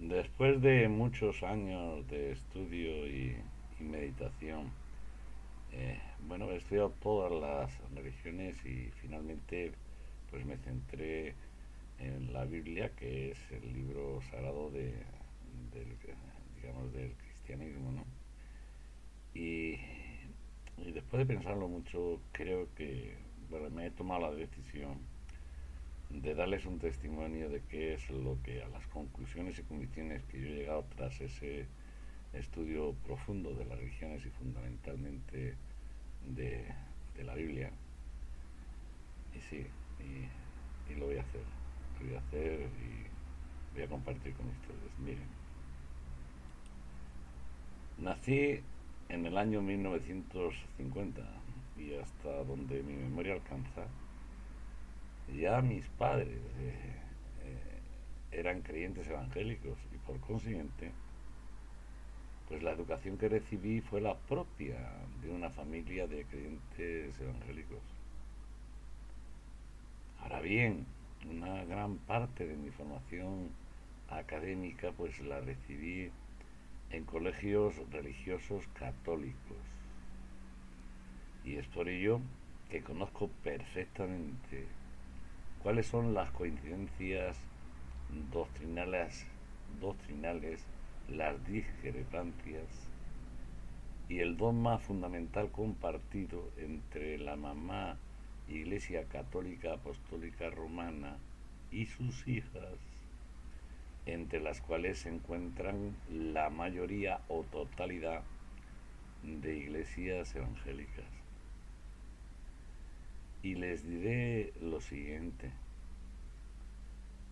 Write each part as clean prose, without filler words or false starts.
Después de muchos años de estudio y meditación, bueno, he estudiado todas las religiones y finalmente pues me centré en la Biblia, que es el libro sagrado del, digamos, del cristianismo, ¿no? Y, y después de pensarlo mucho, creo que, bueno, me he tomado la decisión de darles un testimonio de qué es lo que a las conclusiones y convicciones que yo he llegado tras ese estudio profundo de las religiones y fundamentalmente de, de la Biblia. Y sí, y lo voy a hacer. Lo voy a hacer y voy a compartir con ustedes. Miren, nací en el año 1950 y hasta donde mi memoria alcanza, ya mis padres eran creyentes evangélicos y por consiguiente pues la educación que recibí fue la propia de una familia de creyentes evangélicos. Ahora bien, una gran parte de mi formación académica pues la recibí en colegios religiosos católicos. Y es por ello que conozco perfectamente cuáles son las coincidencias doctrinales, doctrinales, las discrepancias y el dogma fundamental compartido entre la mamá Iglesia Católica Apostólica Romana y sus hijas, entre las cuales se encuentran la mayoría o totalidad de iglesias evangélicas. Y les diré lo siguiente: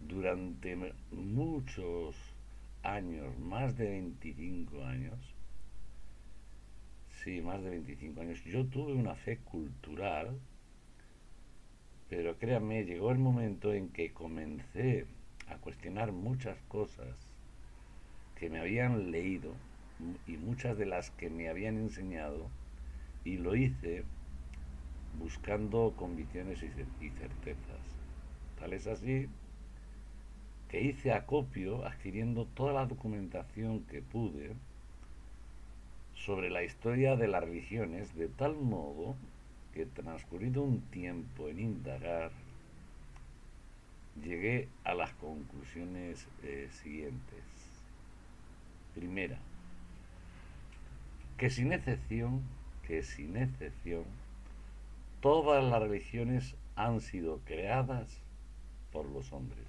durante muchos años, más de 25 años, sí, más de 25 años, yo tuve una fe cultural, pero créanme, llegó el momento en que comencé a cuestionar muchas cosas que me habían leído y muchas de las que me habían enseñado, y lo hice buscando convicciones y certezas. Tal es así que hice acopio adquiriendo toda la documentación que pude sobre la historia de las religiones, de tal modo que transcurrido un tiempo en indagar, llegué a las conclusiones siguientes. Primera, que sin excepción, que sin excepción, todas las religiones han sido creadas por los hombres.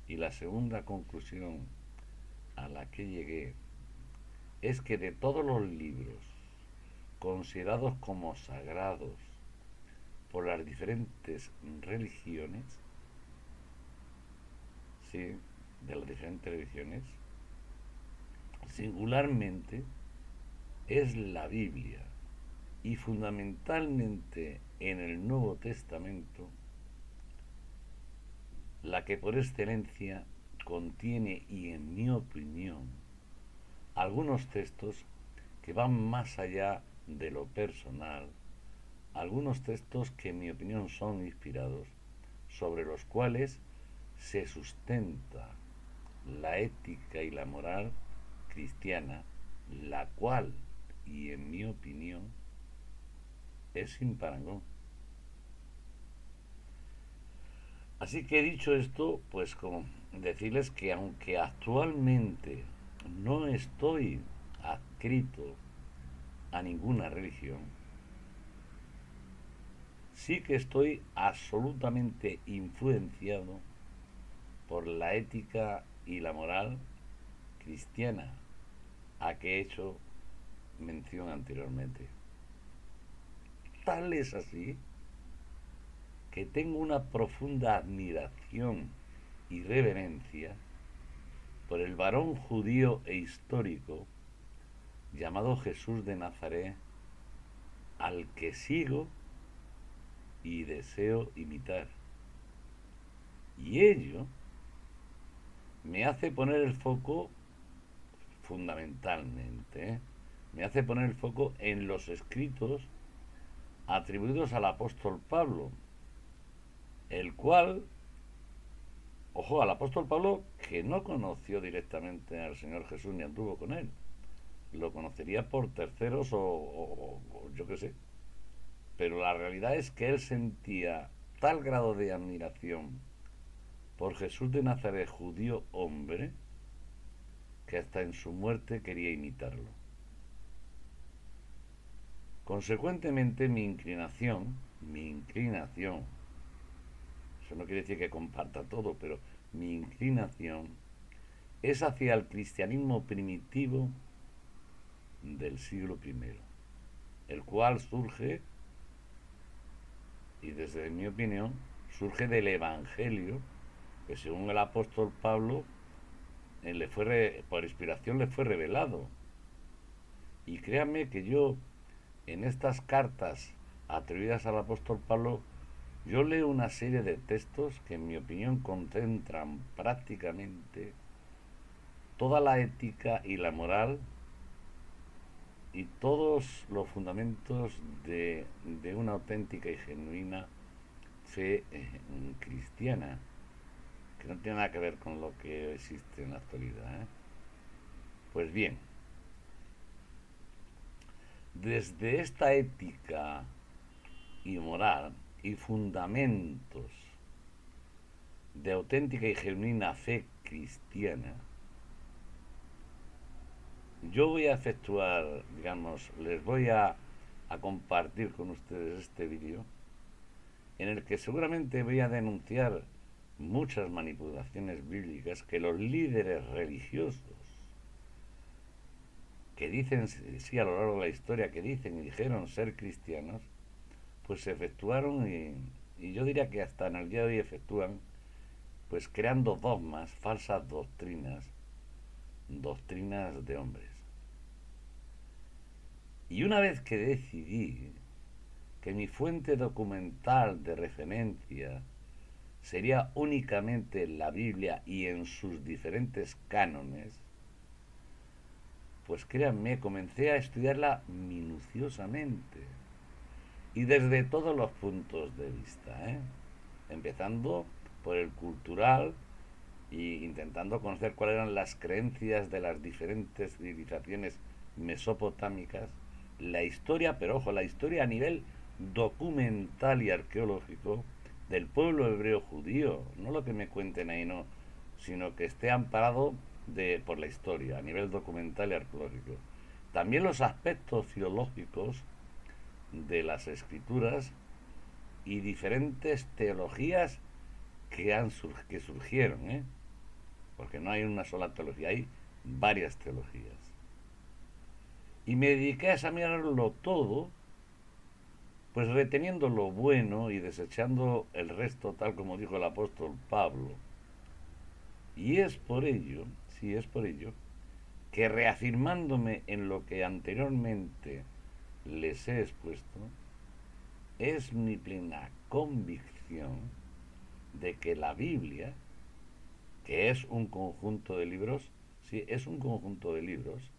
Y la segunda conclusión a la que llegué es que de todos los libros considerados como sagrados por las diferentes religiones, sí, de las diferentes religiones, singularmente es la Biblia y fundamentalmente en el Nuevo Testamento la que por excelencia contiene, y en mi opinión, algunos textos que van más allá de lo personal, algunos textos que en mi opinión son inspirados, sobre los cuales se sustenta la ética y la moral cristiana, la cual, y en mi opinión, es sin parangón. Así que dicho esto, pues como decirles que aunque actualmente no estoy adscrito a ninguna religión, sí que estoy absolutamente influenciado por la ética y la moral cristiana a que he hecho mención anteriormente. Tal es así que tengo una profunda admiración y reverencia por el varón judío e histórico llamado Jesús de Nazaret, al que sigo y deseo imitar. Y ello me hace poner el foco fundamentalmente, me hace poner el foco en los escritos atribuidos al apóstol Pablo, el cual, ojo Ojo, al apóstol Pablo, que no conoció directamente al Señor Jesús ni anduvo con él. Lo conocería por terceros o yo qué sé. Pero la realidad es que él sentía tal grado de admiración por Jesús de Nazaret, judío hombre, que hasta en su muerte quería imitarlo. Consecuentemente, mi inclinación, eso no quiere decir que comparta todo, pero mi inclinación es hacia el cristianismo primitivo del siglo I, el cual surge, y desde mi opinión, surge del Evangelio, que según el apóstol Pablo, por inspiración le fue revelado. Y créanme que yo, en estas cartas atribuidas al apóstol Pablo, yo leo una serie de textos que en mi opinión concentran prácticamente toda la ética y la moral y todos los fundamentos de una auténtica y genuina fe cristiana, que no tiene nada que ver con lo que existe en la actualidad. Pues bien, desde esta ética y moral y fundamentos de auténtica y genuina fe cristiana, yo voy a efectuar, digamos, les voy a compartir con ustedes este vídeo en el que seguramente voy a denunciar muchas manipulaciones bíblicas que los líderes religiosos que dicen, sí, a lo largo de la historia, que dicen y dijeron ser cristianos, pues se efectuaron y yo diría que hasta en el día de hoy efectúan, pues creando dogmas, falsas doctrinas de hombres. Y una vez que decidí que mi fuente documental de referencia sería únicamente la Biblia y en sus diferentes cánones, pues créanme, comencé a estudiarla minuciosamente y desde todos los puntos de vista, empezando por el cultural y intentando conocer cuáles eran las creencias de las diferentes civilizaciones mesopotámicas, la historia, pero ojo, la historia a nivel documental y arqueológico del pueblo hebreo judío, no lo que me cuenten ahí, no, sino que esté amparado por la historia a nivel documental y arqueológico. También los aspectos filológicos de las escrituras y diferentes teologías que surgieron, porque no hay una sola teología, hay varias teologías. Y me dediqué a examinarlo todo, pues reteniendo lo bueno y desechando el resto, tal como dijo el apóstol Pablo. Y es por ello, sí, es por ello, que reafirmándome en lo que anteriormente les he expuesto, es mi plena convicción de que la Biblia, que es un conjunto de libros, sí, es un conjunto de libros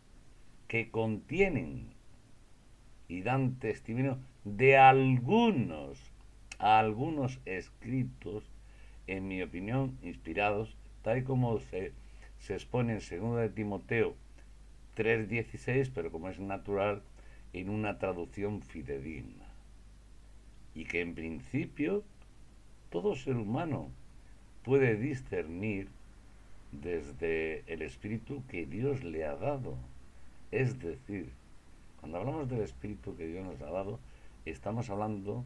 que contienen y dan testimonio de algunos escritos, en mi opinión, inspirados, tal y como se expone en 2 de Timoteo 3:16, pero como es natural, en una traducción fidedigna. Y que en principio todo ser humano puede discernir desde el espíritu que Dios le ha dado. Es decir, cuando hablamos del espíritu que Dios nos ha dado, estamos hablando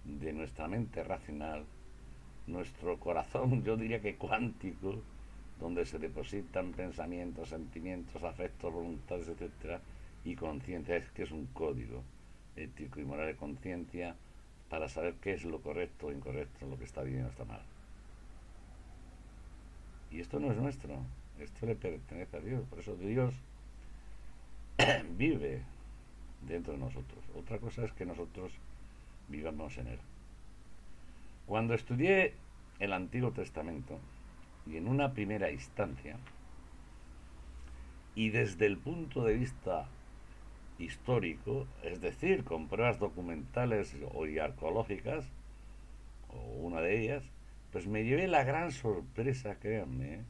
de nuestra mente racional, nuestro corazón, yo diría que cuántico, donde se depositan pensamientos, sentimientos, afectos, voluntades, etcétera, y conciencia, es que es un código ético y moral de conciencia para saber qué es lo correcto o incorrecto, lo que está bien o está mal. Y esto no es nuestro, esto le pertenece a Dios, por eso Dios vive dentro de nosotros. Otra cosa es que nosotros vivamos en él. Cuando estudié el Antiguo Testamento, y en una primera instancia, y desde el punto de vista histórico, es decir, con pruebas documentales y arqueológicas, o una de ellas, pues me llevé la gran sorpresa, créanme,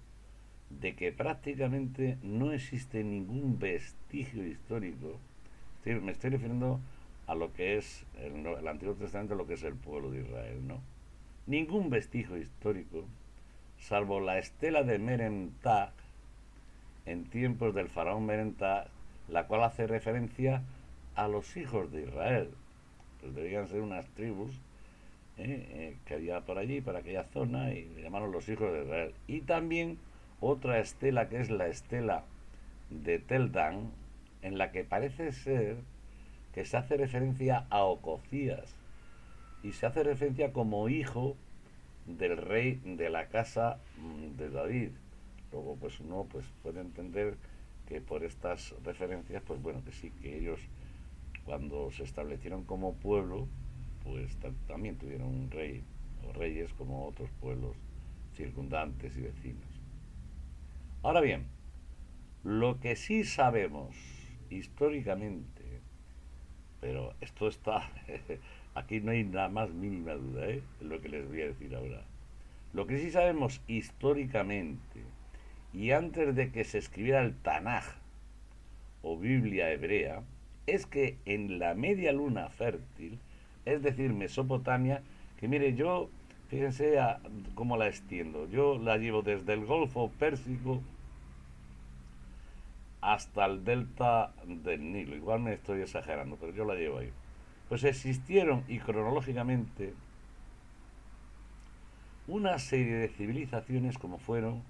de que prácticamente no existe ningún vestigio histórico. Me estoy refiriendo a lo que es el Antiguo Testamento, lo que es el pueblo de Israel, ¿no? Ningún vestigio histórico, salvo la estela de Merentaj, en tiempos del faraón Merentaj, la cual hace referencia a los hijos de Israel. Pues debían ser unas tribus que había por allí, por aquella zona, y le llamaron los hijos de Israel. Y también otra estela que es la estela de Tel Dan, en la que parece ser que se hace referencia a Ococías y se hace referencia como hijo del rey de la casa de David. Luego pues uno pues puede entender que por estas referencias pues bueno, que sí, que ellos cuando se establecieron como pueblo pues también tuvieron un rey o reyes como otros pueblos circundantes y vecinos. Ahora bien, lo que sí sabemos históricamente, pero esto está, aquí no hay la más mínima duda, ¿eh? Es lo que les voy a decir ahora. Lo que sí sabemos históricamente, y antes de que se escribiera el Tanaj o Biblia hebrea, es que en la media luna fértil, es decir, Mesopotamia, que mire, yo, fíjense cómo la extiendo, yo la llevo desde el Golfo Pérsico hasta el delta del Nilo. Igual me estoy exagerando, pero yo la llevo ahí. Pues existieron, y cronológicamente, una serie de civilizaciones como fueron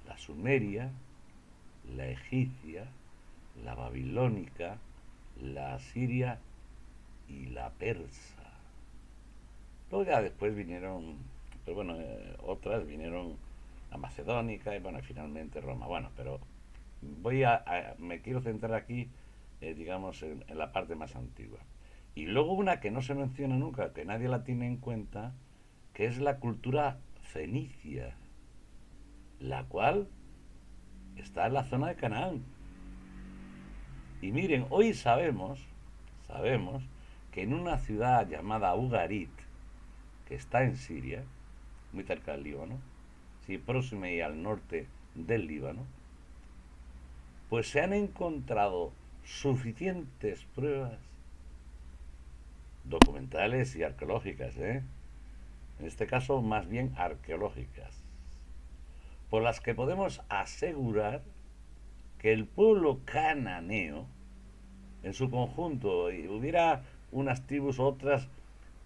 la sumeria, la egipcia, la babilónica, la asiria y la persa. Luego ya después vinieron, pues bueno, otras vinieron la macedónica y bueno, finalmente Roma. Bueno, pero me quiero centrar aquí, digamos, en la parte más antigua. Y luego una que no se menciona nunca, que nadie la tiene en cuenta, que es la cultura fenicia, la cual está en la zona de Canaán. Y miren, hoy sabemos que en una ciudad llamada Ugarit, que está en Siria, muy cerca del Líbano, sí, próxima y al norte del Líbano, pues se han encontrado suficientes pruebas documentales y arqueológicas, en este caso más bien arqueológicas, por las que podemos asegurar que el pueblo cananeo, en su conjunto, y hubiera unas tribus, otras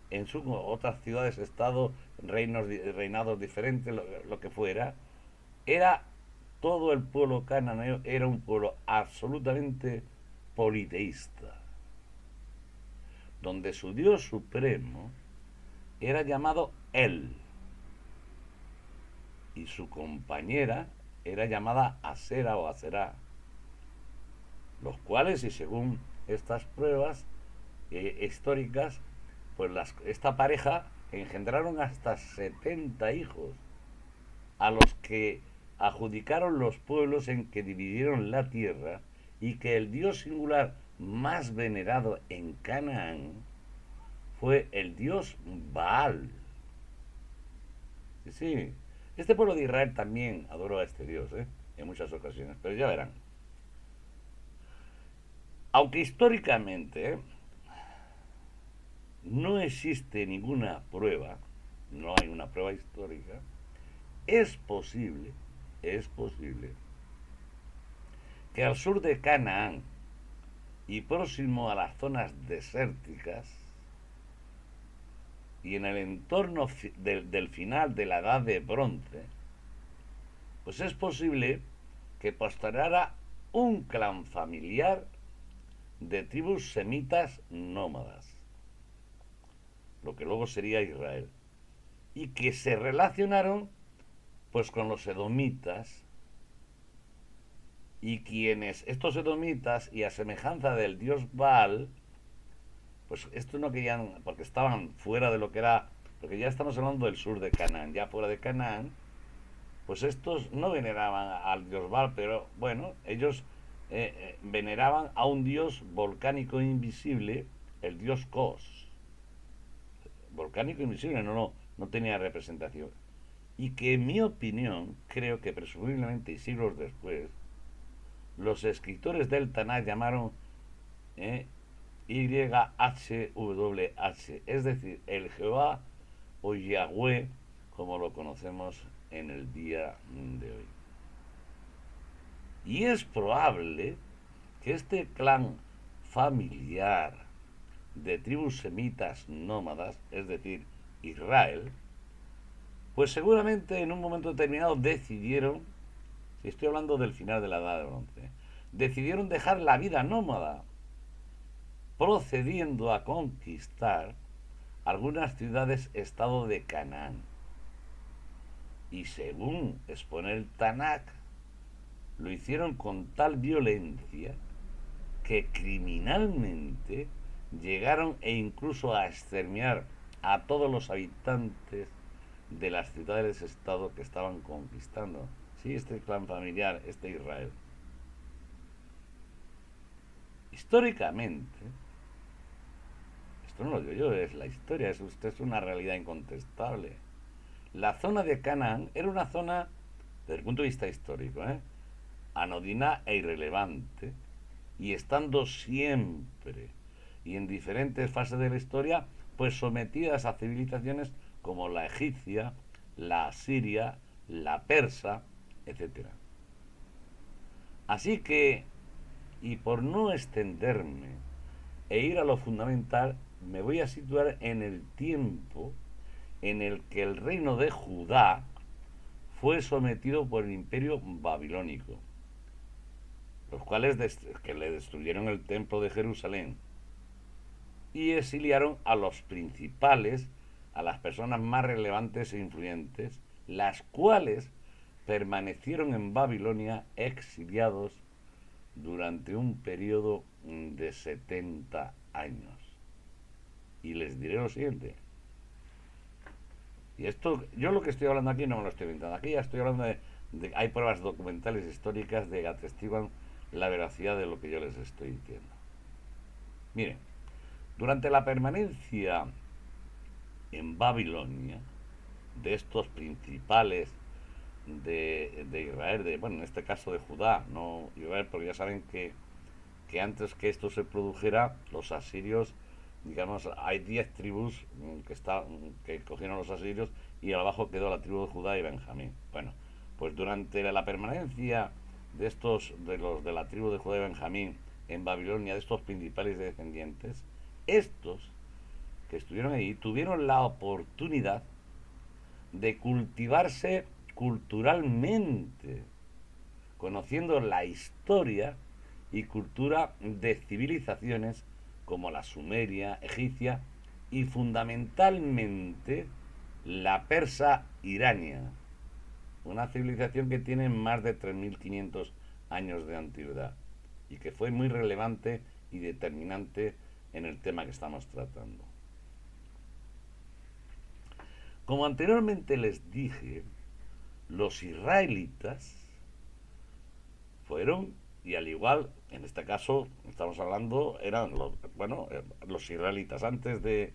en otras ciudades, estado, reinados diferentes, lo que fuera, era todo el pueblo cananeo, era un pueblo absolutamente politeísta, donde su dios supremo era llamado El y su compañera era llamada Asera o Aserá, los cuales, y según estas pruebas históricas, pues esta pareja engendraron hasta 70 hijos, a los que adjudicaron los pueblos en que dividieron la tierra, y que el dios singular más venerado en Canaán fue el dios Baal. Sí, sí. Este pueblo de Israel también adoró a este dios, en muchas ocasiones, pero ya verán. Aunque históricamente no existe ninguna prueba, no hay una prueba histórica, es posible, es posible que al sur de Canaán y próximo a las zonas desérticas y en el entorno del final de la Edad de Bronce, pues es posible que postergara un clan familiar de tribus semitas nómadas, lo que luego sería Israel, y que se relacionaron pues con los edomitas, y quienes, estos edomitas, y a semejanza del dios Baal, pues estos no querían, porque estaban fuera de lo que era, porque ya estamos hablando del sur de Canaán, ya fuera de Canaán, pues estos no veneraban al dios Baal, pero bueno, ellos veneraban a un dios volcánico invisible, el dios Kos. Volcánico invisible, no tenía representación. y que en mi opinión, creo que presumiblemente y siglos después, los escritores del Tanakh llamaron YHWH, es decir, el Jehová o Yahweh, como lo conocemos en el día de hoy. Y es probable que este clan familiar de tribus semitas nómadas, es decir, Israel, pues seguramente en un momento determinado decidieron, si estoy hablando del final de la Edad de Bronce, decidieron dejar la vida nómada, procediendo a conquistar algunas ciudades-estado de Canaán. Y según expone el Tanakh, lo hicieron con tal violencia que criminalmente llegaron e incluso a exterminar a todos los habitantes de las ciudades-estado que estaban conquistando. Sí, este clan familiar, este Israel. Históricamente, esto no lo digo yo, es la historia, es una realidad incontestable. La zona de Canaán era una zona, desde el punto de vista histórico, anodina e irrelevante, y estando siempre y en diferentes fases de la historia, pues sometidas a civilizaciones como la egipcia, la asiria, la persa, etcétera. Así que, y por no extenderme e ir a lo fundamental, me voy a situar en el tiempo en el que el reino de Judá fue sometido por el imperio babilónico, los cuales que le destruyeron el templo de Jerusalén y exiliaron a los principales, a las personas más relevantes e influyentes, las cuales permanecieron en Babilonia exiliados durante un periodo de 70 años. Y les diré lo siguiente. Y esto, yo lo que estoy hablando aquí no me lo estoy inventando. Aquí ya estoy hablando hay pruebas documentales históricas de que atestiguan la veracidad de lo que yo les estoy diciendo. Miren, durante la permanencia en Babilonia de estos principales de Israel, bueno, en este caso de Judá, no Israel, porque ya saben que antes que esto se produjera, los asirios, digamos, hay 10 tribus que cogieron los asirios y abajo quedó la tribu de Judá y Benjamín. Bueno, pues durante la permanencia de la tribu de Judá y Benjamín en Babilonia, de estos principales descendientes, estos que estuvieron ahí tuvieron la oportunidad de cultivarse culturalmente, conociendo la historia y cultura de civilizaciones como la sumeria, egipcia y fundamentalmente la persa irania, una civilización que tiene más de 3.500 años de antigüedad y que fue muy relevante y determinante en el tema que estamos tratando. Como anteriormente les dije, los israelitas fueron, y al igual, en este caso, estamos hablando, eran los israelitas antes de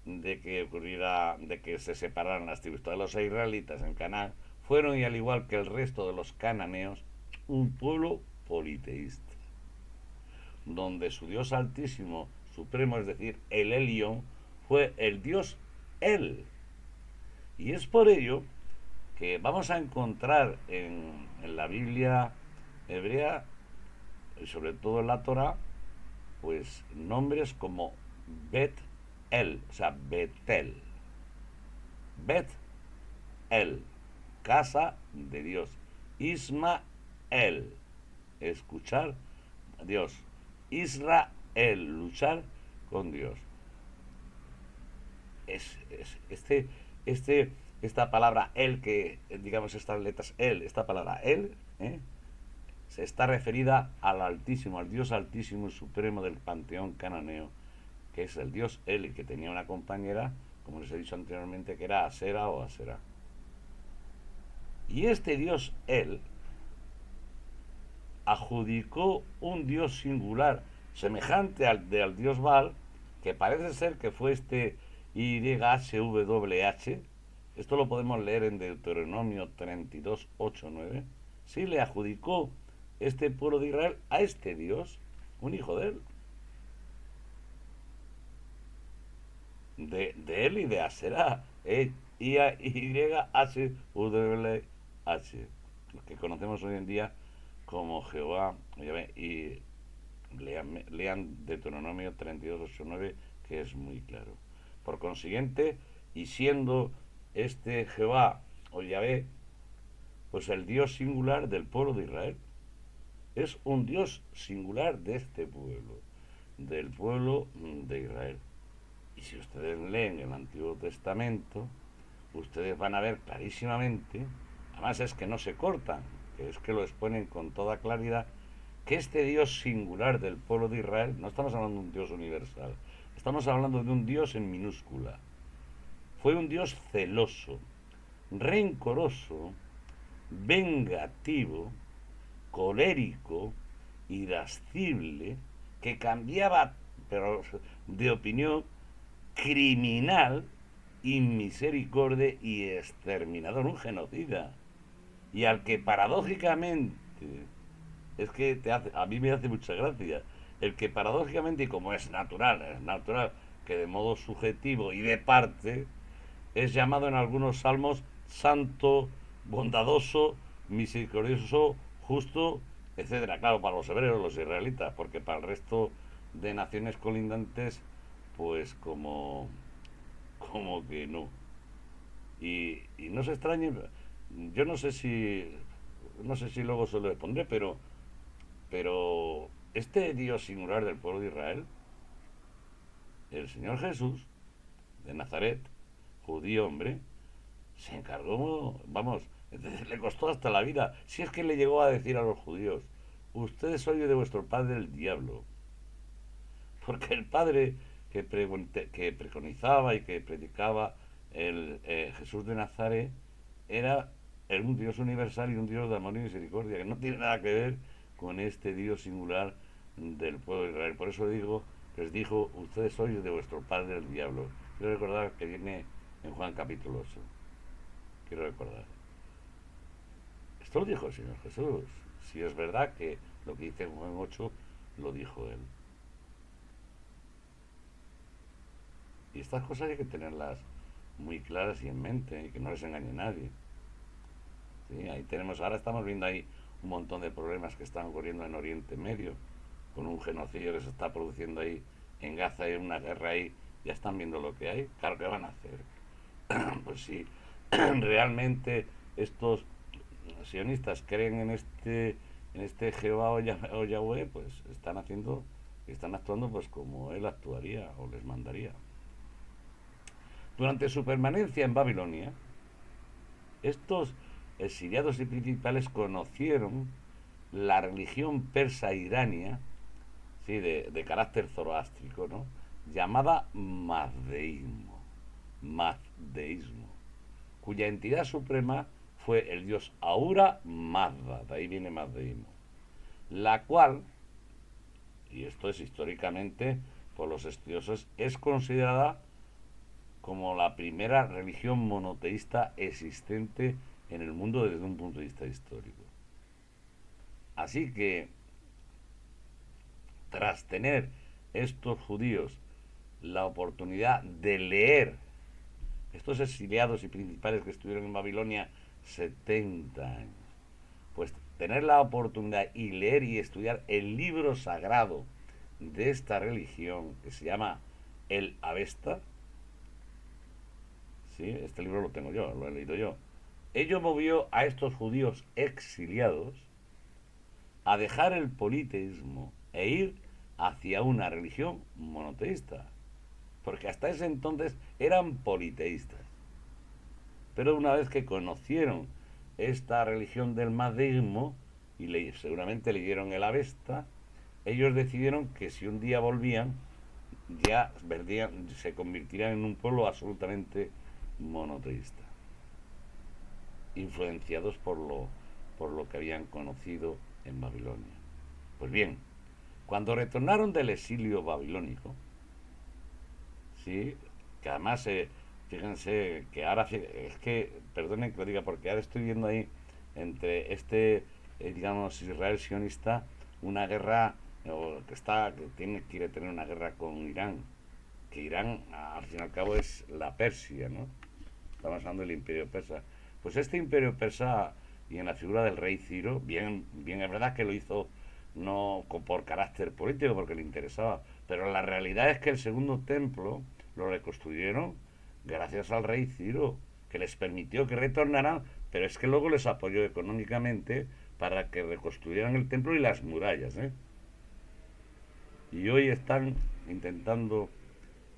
que ocurriera, de que se separaran las tribus. Todos los israelitas en Canaán fueron, y al igual que el resto de los cananeos, un pueblo politeísta, donde su Dios altísimo, supremo, es decir, el Elión, fue el Dios El. Y es por ello que vamos a encontrar en la Biblia hebrea, y sobre todo en la Torah, pues nombres como Bet-El, o sea, Betel. Bet-El, casa de Dios. Ismael, escuchar a Dios. Israel, luchar con Dios. Esta palabra el que, digamos, estas letras el, esta palabra el, se está referida al Altísimo, al Dios Altísimo y Supremo del panteón cananeo, que es el Dios El, que tenía una compañera, como les he dicho anteriormente, que era Asera o Asera. Y este Dios El adjudicó un Dios singular, semejante al Dios Baal, que parece ser que fue este YHWH, esto lo podemos leer en Deuteronomio 32, 8, 9, sí le adjudicó este pueblo de Israel a este Dios, un hijo de él. De él y de Aserá. I-A-Y-H-U-W-H. Que conocemos hoy en día como Jehová. Y lean Deuteronomio 32, 8, 9, que es muy claro. Por consiguiente, y siendo este Jehová o Yahvé, pues el Dios singular del pueblo de Israel, es un Dios singular de este pueblo, del pueblo de Israel. Y si ustedes leen el Antiguo Testamento, ustedes van a ver clarísimamente, además es que no se cortan, que es que lo exponen con toda claridad, que este Dios singular del pueblo de Israel, no estamos hablando de un Dios universal, estamos hablando de un Dios en minúscula. Fue un Dios celoso, rencoroso, vengativo, colérico, irascible, que cambiaba pero de opinión, criminal, inmisericordia y exterminador, un genocida. Y al que paradójicamente, es que a mí me hace mucha gracia, el que paradójicamente, y como es natural que de modo subjetivo y de parte, es llamado en algunos salmos santo, bondadoso, misericordioso, justo, etcétera. Claro, para los hebreos, los israelitas, porque para el resto de naciones colindantes, pues como que no. Y no se extrañen, yo no sé si luego se lo pondré, pero este Dios singular del pueblo de Israel, el Señor Jesús de Nazaret, judío hombre, se encargó, vamos, le costó hasta la vida. Si es que le llegó a decir a los judíos, ustedes sois de vuestro padre el diablo. Porque el padre que preconizaba y que predicaba el Jesús de Nazaret era un Dios universal y un Dios de amor y misericordia, que no tiene nada que ver con este Dios singular del pueblo de Israel. Por eso les dijo, ustedes sois de vuestro padre el diablo. Quiero recordar que viene en Juan capítulo 8. Quiero recordar. Esto lo dijo el Señor Jesús. Si es verdad que lo que dice en Juan 8 lo dijo Él. Y estas cosas hay que tenerlas muy claras y en mente y que no les engañe nadie. ¿Sí? Ahora estamos viendo ahí un montón de problemas que están ocurriendo en Oriente Medio, con un genocidio que se está produciendo ahí en Gaza y una guerra ahí. Ya están viendo lo que hay. Claro, ¿qué van a hacer? Pues si realmente estos sionistas creen en este Jehová o Yahweh, pues están actuando pues como él actuaría o les mandaría. Durante su permanencia en Babilonia, estos exiliados y principales conocieron la religión persa irania, sí, de carácter zoroástrico, ¿no? Llamada Mazdeísmo, cuya entidad suprema fue el dios Ahura Mazda, de ahí viene Mazdeísmo, la cual, y esto es históricamente por los estudiosos, es considerada como la primera religión monoteísta existente en el mundo desde un punto de vista histórico. Así que, tras tener estos judíos la oportunidad de leer, estos exiliados y principales que estuvieron en Babilonia 70 años, pues tener la oportunidad y leer y estudiar el libro sagrado de esta religión que se llama el Avesta. ¿Sí? Este libro lo tengo yo, lo he leído yo. Ello movió a estos judíos exiliados a dejar el politeísmo e ir hacia una religión monoteísta. Porque hasta ese entonces eran politeístas. Pero una vez que conocieron esta religión del mazdeísmo y seguramente leyeron el Avesta, ellos decidieron que si un día volvían, ya se convertirían en un pueblo absolutamente monoteísta, influenciados por lo que habían conocido en Babilonia. Pues bien, cuando retornaron del exilio babilónico, ¿sí? Que además Fíjense que ahora, es que, perdonen que lo diga, porque ahora estoy viendo ahí entre digamos, Israel sionista, una guerra, o quiere tener una guerra con Irán, que Irán, al fin y al cabo, es la Persia, ¿no? Estamos hablando del imperio persa. Pues este imperio persa, y en la figura del rey Ciro, bien es verdad que lo hizo no por carácter político, porque le interesaba, pero la realidad es que el segundo templo lo reconstruyeron gracias al rey Ciro, que les permitió que retornaran, pero es que luego les apoyó económicamente para que reconstruyeran el templo y las murallas, ¿eh? Y hoy están intentando.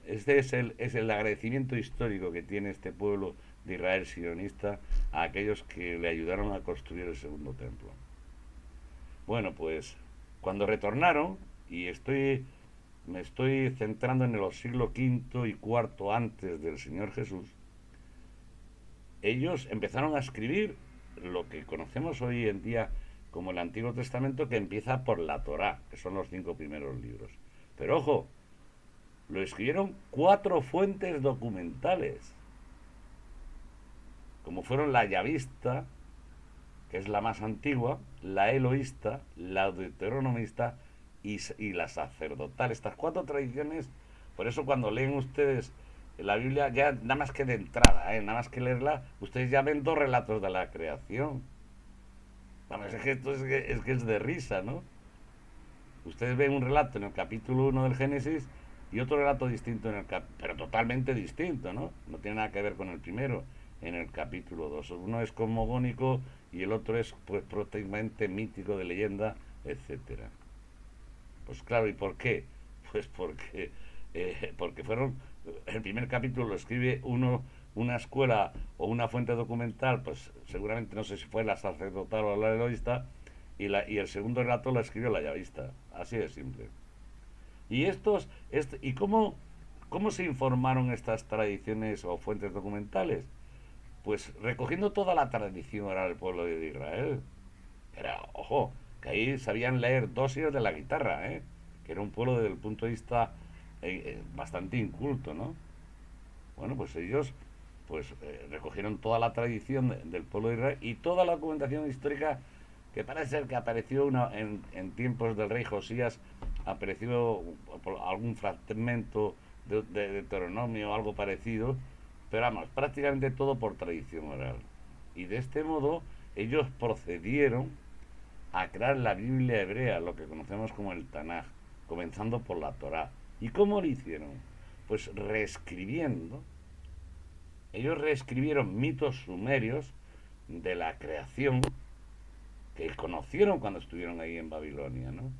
Es el agradecimiento histórico que tiene este pueblo de Israel sionista a aquellos que le ayudaron a construir el segundo templo. Bueno, pues cuando retornaron, y me estoy centrando en los siglos V y IV antes del Señor Jesús, ellos empezaron a escribir lo que conocemos hoy en día como el Antiguo Testamento, que empieza por la Torá, que son los 5 primeros libros. Pero ojo, lo escribieron 4 fuentes documentales, como fueron la Yavista, que es la más antigua, la Eloísta, la Deuteronomista y la sacerdotal. Estas 4 tradiciones, por eso cuando leen ustedes la Biblia, ya nada más que de entrada, nada más que leerla, ustedes ya ven 2 relatos de la creación. Vamos, es que esto es de risa, ¿no? Ustedes ven un relato en el capítulo 1 del Génesis y otro relato distinto pero totalmente distinto, ¿no? No tiene nada que ver con el primero, en el capítulo 2. Uno es cosmogónico y el otro es, pues, prácticamente mítico, de leyenda, etcétera. Pues claro, ¿y por qué? Pues porque el primer capítulo lo escribe una escuela o una fuente documental, pues seguramente no sé si fue la sacerdotal o la eloísta, y el segundo relato lo escribió la llavista. Así de simple. ¿Y cómo se informaron estas tradiciones o fuentes documentales? Pues recogiendo toda la tradición oral del pueblo de Israel. Era, ojo, que ahí sabían leer dosios de la guitarra, ¿eh? Que era un pueblo desde el punto de vista bastante inculto, ¿no? Bueno, pues ellos recogieron toda la tradición del pueblo de Israel y toda la documentación histórica que parece ser que apareció en tiempos del rey Josías, apareció algún fragmento de Deuteronomio o algo parecido, pero vamos, prácticamente todo por tradición oral. Y de este modo ellos procedieron a crear la Biblia hebrea, lo que conocemos como el Tanaj, comenzando por la Torá. ¿Y cómo lo hicieron? Pues reescribiendo. Ellos reescribieron mitos sumerios de la creación que conocieron cuando estuvieron ahí en Babilonia, ¿no?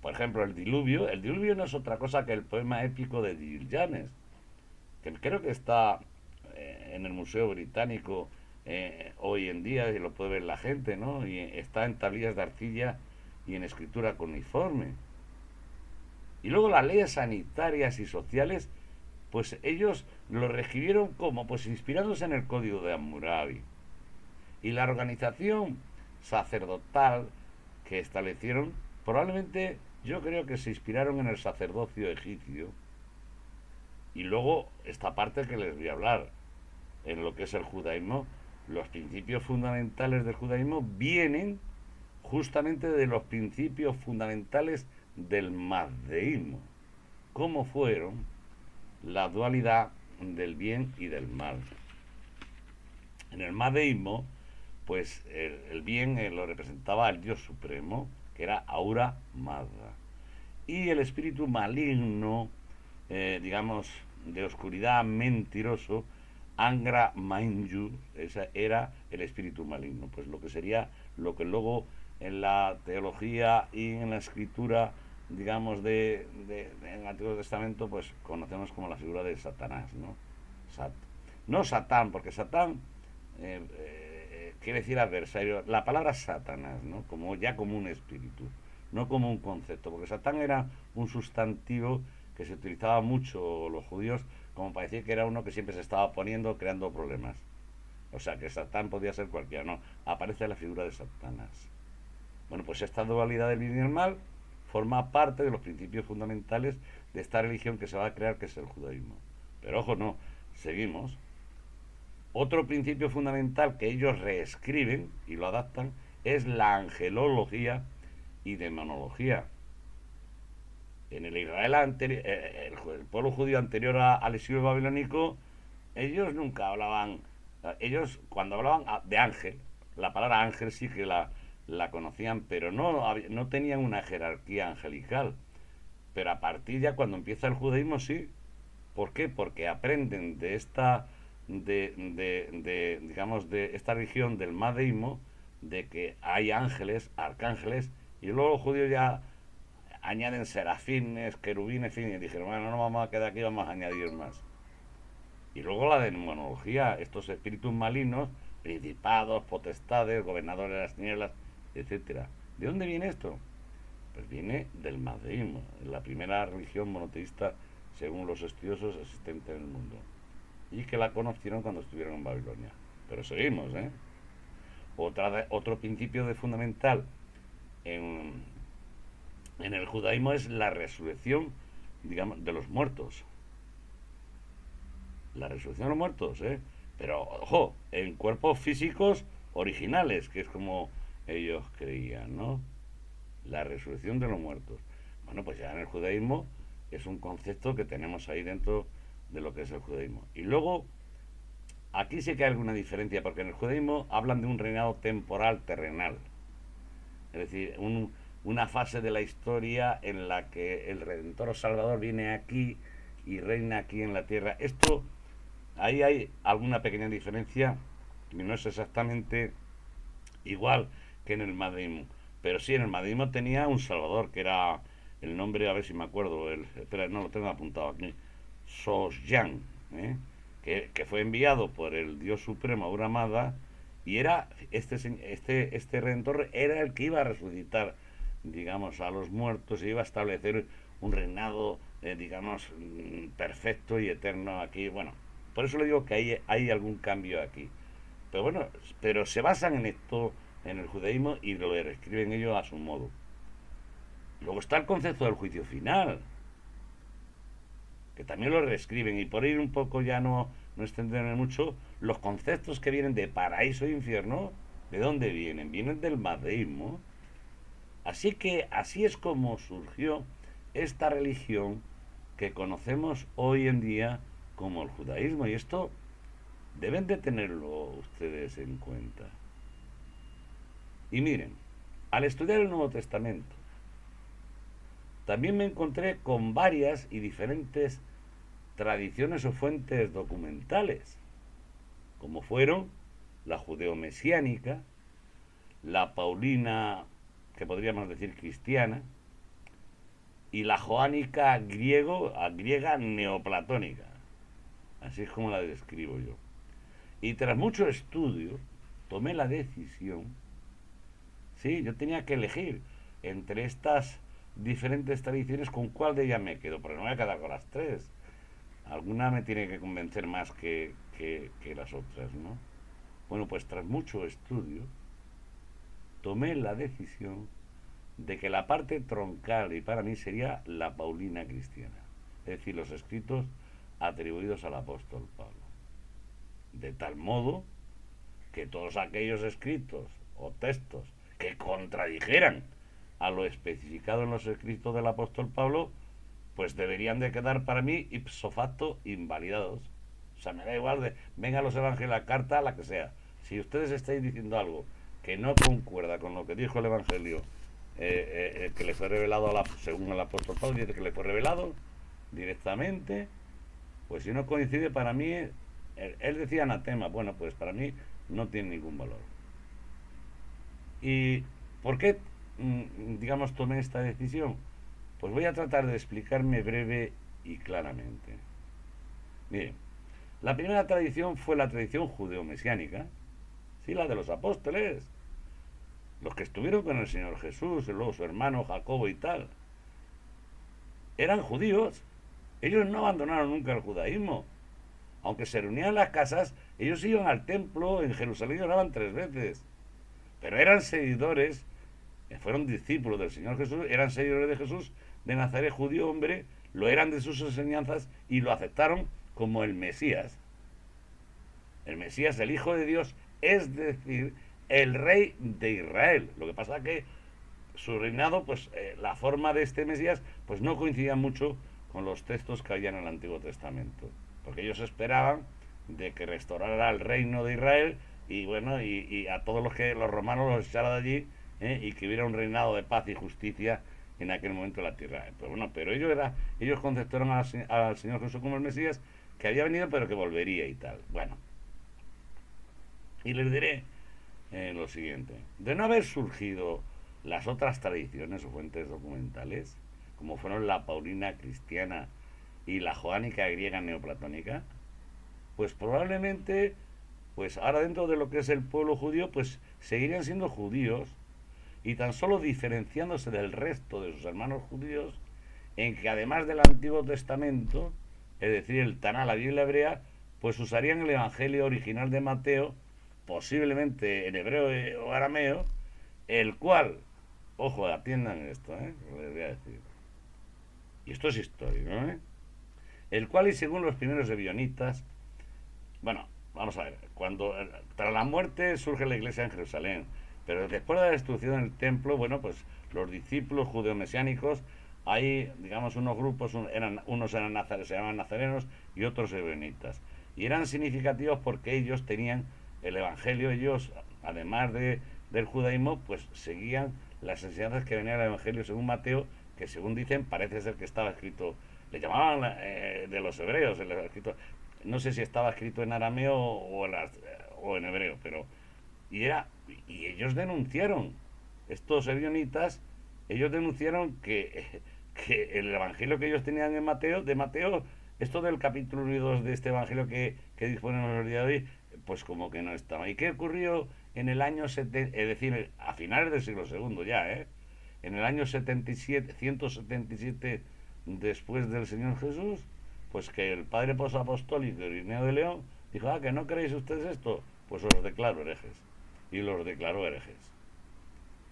Por ejemplo, el diluvio no es otra cosa que el poema épico de Gilgamesh, que creo que está en el Museo Británico hoy en día, y lo puede ver la gente, ¿no? Y está en tablillas de arcilla y en escritura cuneiforme. Y luego las leyes sanitarias y sociales, pues ellos lo reescribieron como, pues inspirándose en el código de Hammurabi. Y la organización sacerdotal que establecieron, probablemente yo creo que se inspiraron en el sacerdocio egipcio. Y luego esta parte que les voy a hablar, en lo que es el judaísmo, los principios fundamentales del judaísmo vienen justamente de los principios fundamentales del mazdeísmo, como fueron la dualidad del bien y del mal. En el mazdeísmo, pues el bien lo representaba el Dios Supremo, que era Ahura Mazda. Y el espíritu maligno, digamos, de oscuridad, mentiroso, Angra Mainyu, ese era el espíritu maligno. Pues lo que sería lo que luego en la teología y en la escritura, digamos, en el Antiguo Testamento, pues conocemos como la figura de Satanás, ¿no? No Satán, porque Satán quiere decir adversario. La palabra Satanás, ¿no? Como un espíritu, no como un concepto, porque Satán era un sustantivo que se utilizaba mucho los judíos como para decir que era uno que siempre se estaba poniendo, creando problemas. O sea, que Satán podía ser cualquiera, no. Aparece la figura de Satanás. Bueno, pues esta dualidad del bien y el mal forma parte de los principios fundamentales de esta religión que se va a crear, que es el judaísmo. Pero ojo, no. Seguimos. Otro principio fundamental que ellos reescriben y lo adaptan es la angelología y demonología. En el Israel anterior, el pueblo judío anterior al exilio babilónico, ellos nunca hablaban, ellos cuando hablaban de ángel, la palabra ángel sí que la conocían, pero no tenían una jerarquía angelical. Pero a partir ya cuando empieza el judaísmo sí. ¿Por qué? Porque aprenden de esta, digamos, de esta religión del madeísmo, de que hay ángeles, arcángeles, y luego los judíos ya añaden serafines, querubines, fin, y dijeron, bueno, no vamos a quedar aquí, vamos a añadir más. Y luego la demonología, estos espíritus malignos, principados, potestades, gobernadores de las tinieblas, etcétera. ¿De dónde viene esto? Pues viene del madeísmo, la primera religión monoteísta, según los estudiosos, existente en el mundo. Y que la conocieron cuando estuvieron en Babilonia. Pero seguimos, ¿eh? Otro principio de fundamental en, en el judaísmo es la resurrección, digamos, de los muertos. La resurrección de los muertos, ¿eh? Pero, ojo, en cuerpos físicos originales, que es como ellos creían, ¿no? La resurrección de los muertos. Bueno, pues ya en el judaísmo es un concepto que tenemos ahí dentro de lo que es el judaísmo. Y luego, aquí sí que hay alguna diferencia, porque en el judaísmo hablan de un reinado temporal terrenal. Es decir, una fase de la historia en la que el Redentor o Salvador viene aquí y reina aquí en la tierra. Esto, ahí hay alguna pequeña diferencia, y no es exactamente igual que en el madeísmo. Pero sí, en el madeísmo tenía un Salvador, que era el nombre, a ver si me acuerdo, espera, no lo tengo apuntado aquí, Sosyan, ¿eh? Que fue enviado por el Dios Supremo a Uramada, y era este Redentor era el que iba a resucitar, digamos, a los muertos, y iba a establecer un reinado, digamos, perfecto y eterno aquí. Bueno, por eso le digo que hay algún cambio aquí. Pero bueno, pero se basan en esto, en el judaísmo, y lo reescriben ellos a su modo. Luego está el concepto del juicio final, que también lo reescriben, y por ir un poco ya no extenderme mucho, los conceptos que vienen de paraíso e infierno, ¿de dónde vienen? Vienen del madeísmo. Así que así es como surgió esta religión que conocemos hoy en día como el judaísmo, y esto deben de tenerlo ustedes en cuenta. Y miren, al estudiar el Nuevo Testamento, también me encontré con varias y diferentes tradiciones o fuentes documentales, como fueron la judeo-mesiánica, la paulina, que podríamos decir cristiana, y la joánica griega neoplatónica. Así es como la describo yo. Y tras mucho estudio, tomé la decisión, sí, yo tenía que elegir entre estas diferentes tradiciones con cuál de ellas me quedo, porque no me voy a quedar con las tres. Alguna me tiene que convencer más que las otras, ¿no? Bueno, pues tras mucho estudio, tomé la decisión de que la parte troncal y para mí sería la Paulina cristiana, es decir, los escritos atribuidos al apóstol Pablo. De tal modo que todos aquellos escritos o textos que contradijeran a lo especificado en los escritos del apóstol Pablo, pues deberían de quedar para mí ipso facto invalidados. O sea, me da igual venga los evangelios, la carta, la que sea. Si ustedes estáis diciendo algo que no concuerda con lo que dijo el evangelio, que le fue revelado según el apóstol Pablo, dice que le fue revelado directamente, pues si no coincide para mí, él decía anatema, bueno, pues para mí no tiene ningún valor. ¿Y por qué, digamos, tomé esta decisión? Pues voy a tratar de explicarme breve y claramente. Miren, la primera tradición fue la tradición judeo-mesiánica, sí, la de los apóstoles, los que estuvieron con el Señor Jesús, y luego su hermano Jacobo y tal. Eran judíos, ellos no abandonaron nunca el judaísmo. Aunque se reunían en las casas, ellos iban al templo en Jerusalén y oraban 3 veces. Pero eran seguidores, fueron discípulos del Señor Jesús, eran seguidores de Jesús de Nazaret, judío hombre, lo eran de sus enseñanzas y lo aceptaron como el Mesías. El Mesías, el Hijo de Dios, es decir, el Rey de Israel. Lo que pasa que su reinado, pues la forma de este Mesías, pues no coincidía mucho con los textos que había en el Antiguo Testamento. Porque ellos esperaban de que restaurara el reino de Israel y bueno, y a todos los que los romanos los echara de allí, y que hubiera un reinado de paz y justicia en aquel momento en la tierra. Pero bueno, pero ellos conceptuaron al Señor Jesús como el Mesías, que había venido pero que volvería y tal. Bueno, y les diré lo siguiente. De no haber surgido las otras tradiciones o fuentes documentales, como fueron la paulina cristiana y la joánica griega neoplatónica, pues probablemente, pues ahora dentro de lo que es el pueblo judío, pues seguirían siendo judíos y tan solo diferenciándose del resto de sus hermanos judíos en que además del Antiguo Testamento, es decir, el Taná, la Biblia hebrea, pues usarían el Evangelio original de Mateo, posiblemente en hebreo o arameo, el cual, ojo, atiendan esto, les voy a decir, y esto es histórico, el cual, y según los primeros ebionitas, bueno, vamos a ver, cuando tras la muerte surge la iglesia en Jerusalén, pero después de la destrucción del templo, bueno, pues los discípulos judeomesiánicos, hay, digamos, unos grupos, unos eran se llamaban nazarenos y otros ebionitas. Y eran significativos porque ellos tenían el evangelio, ellos, además del judaísmo, pues seguían las enseñanzas que venían del evangelio según Mateo, que según dicen parece ser que estaba escrito, le llamaban de los hebreos, escrito, no sé si estaba escrito en arameo o en hebreo, pero y era y ellos denunciaron, estos ebionitas, ellos denunciaron que el evangelio que ellos tenían en Mateo, de Mateo, esto del capítulo 1 y 2 de este evangelio que disponemos el día de hoy, pues como que no estaba. ¿Y qué ocurrió en el año 70, es decir, a finales del siglo segundo ya, en el año 77, 177 después del Señor Jesús? Pues que el padre posapostólico Irineo de León dijo, ah, que no creéis ustedes esto, pues os declaro herejes. Y los declaró herejes.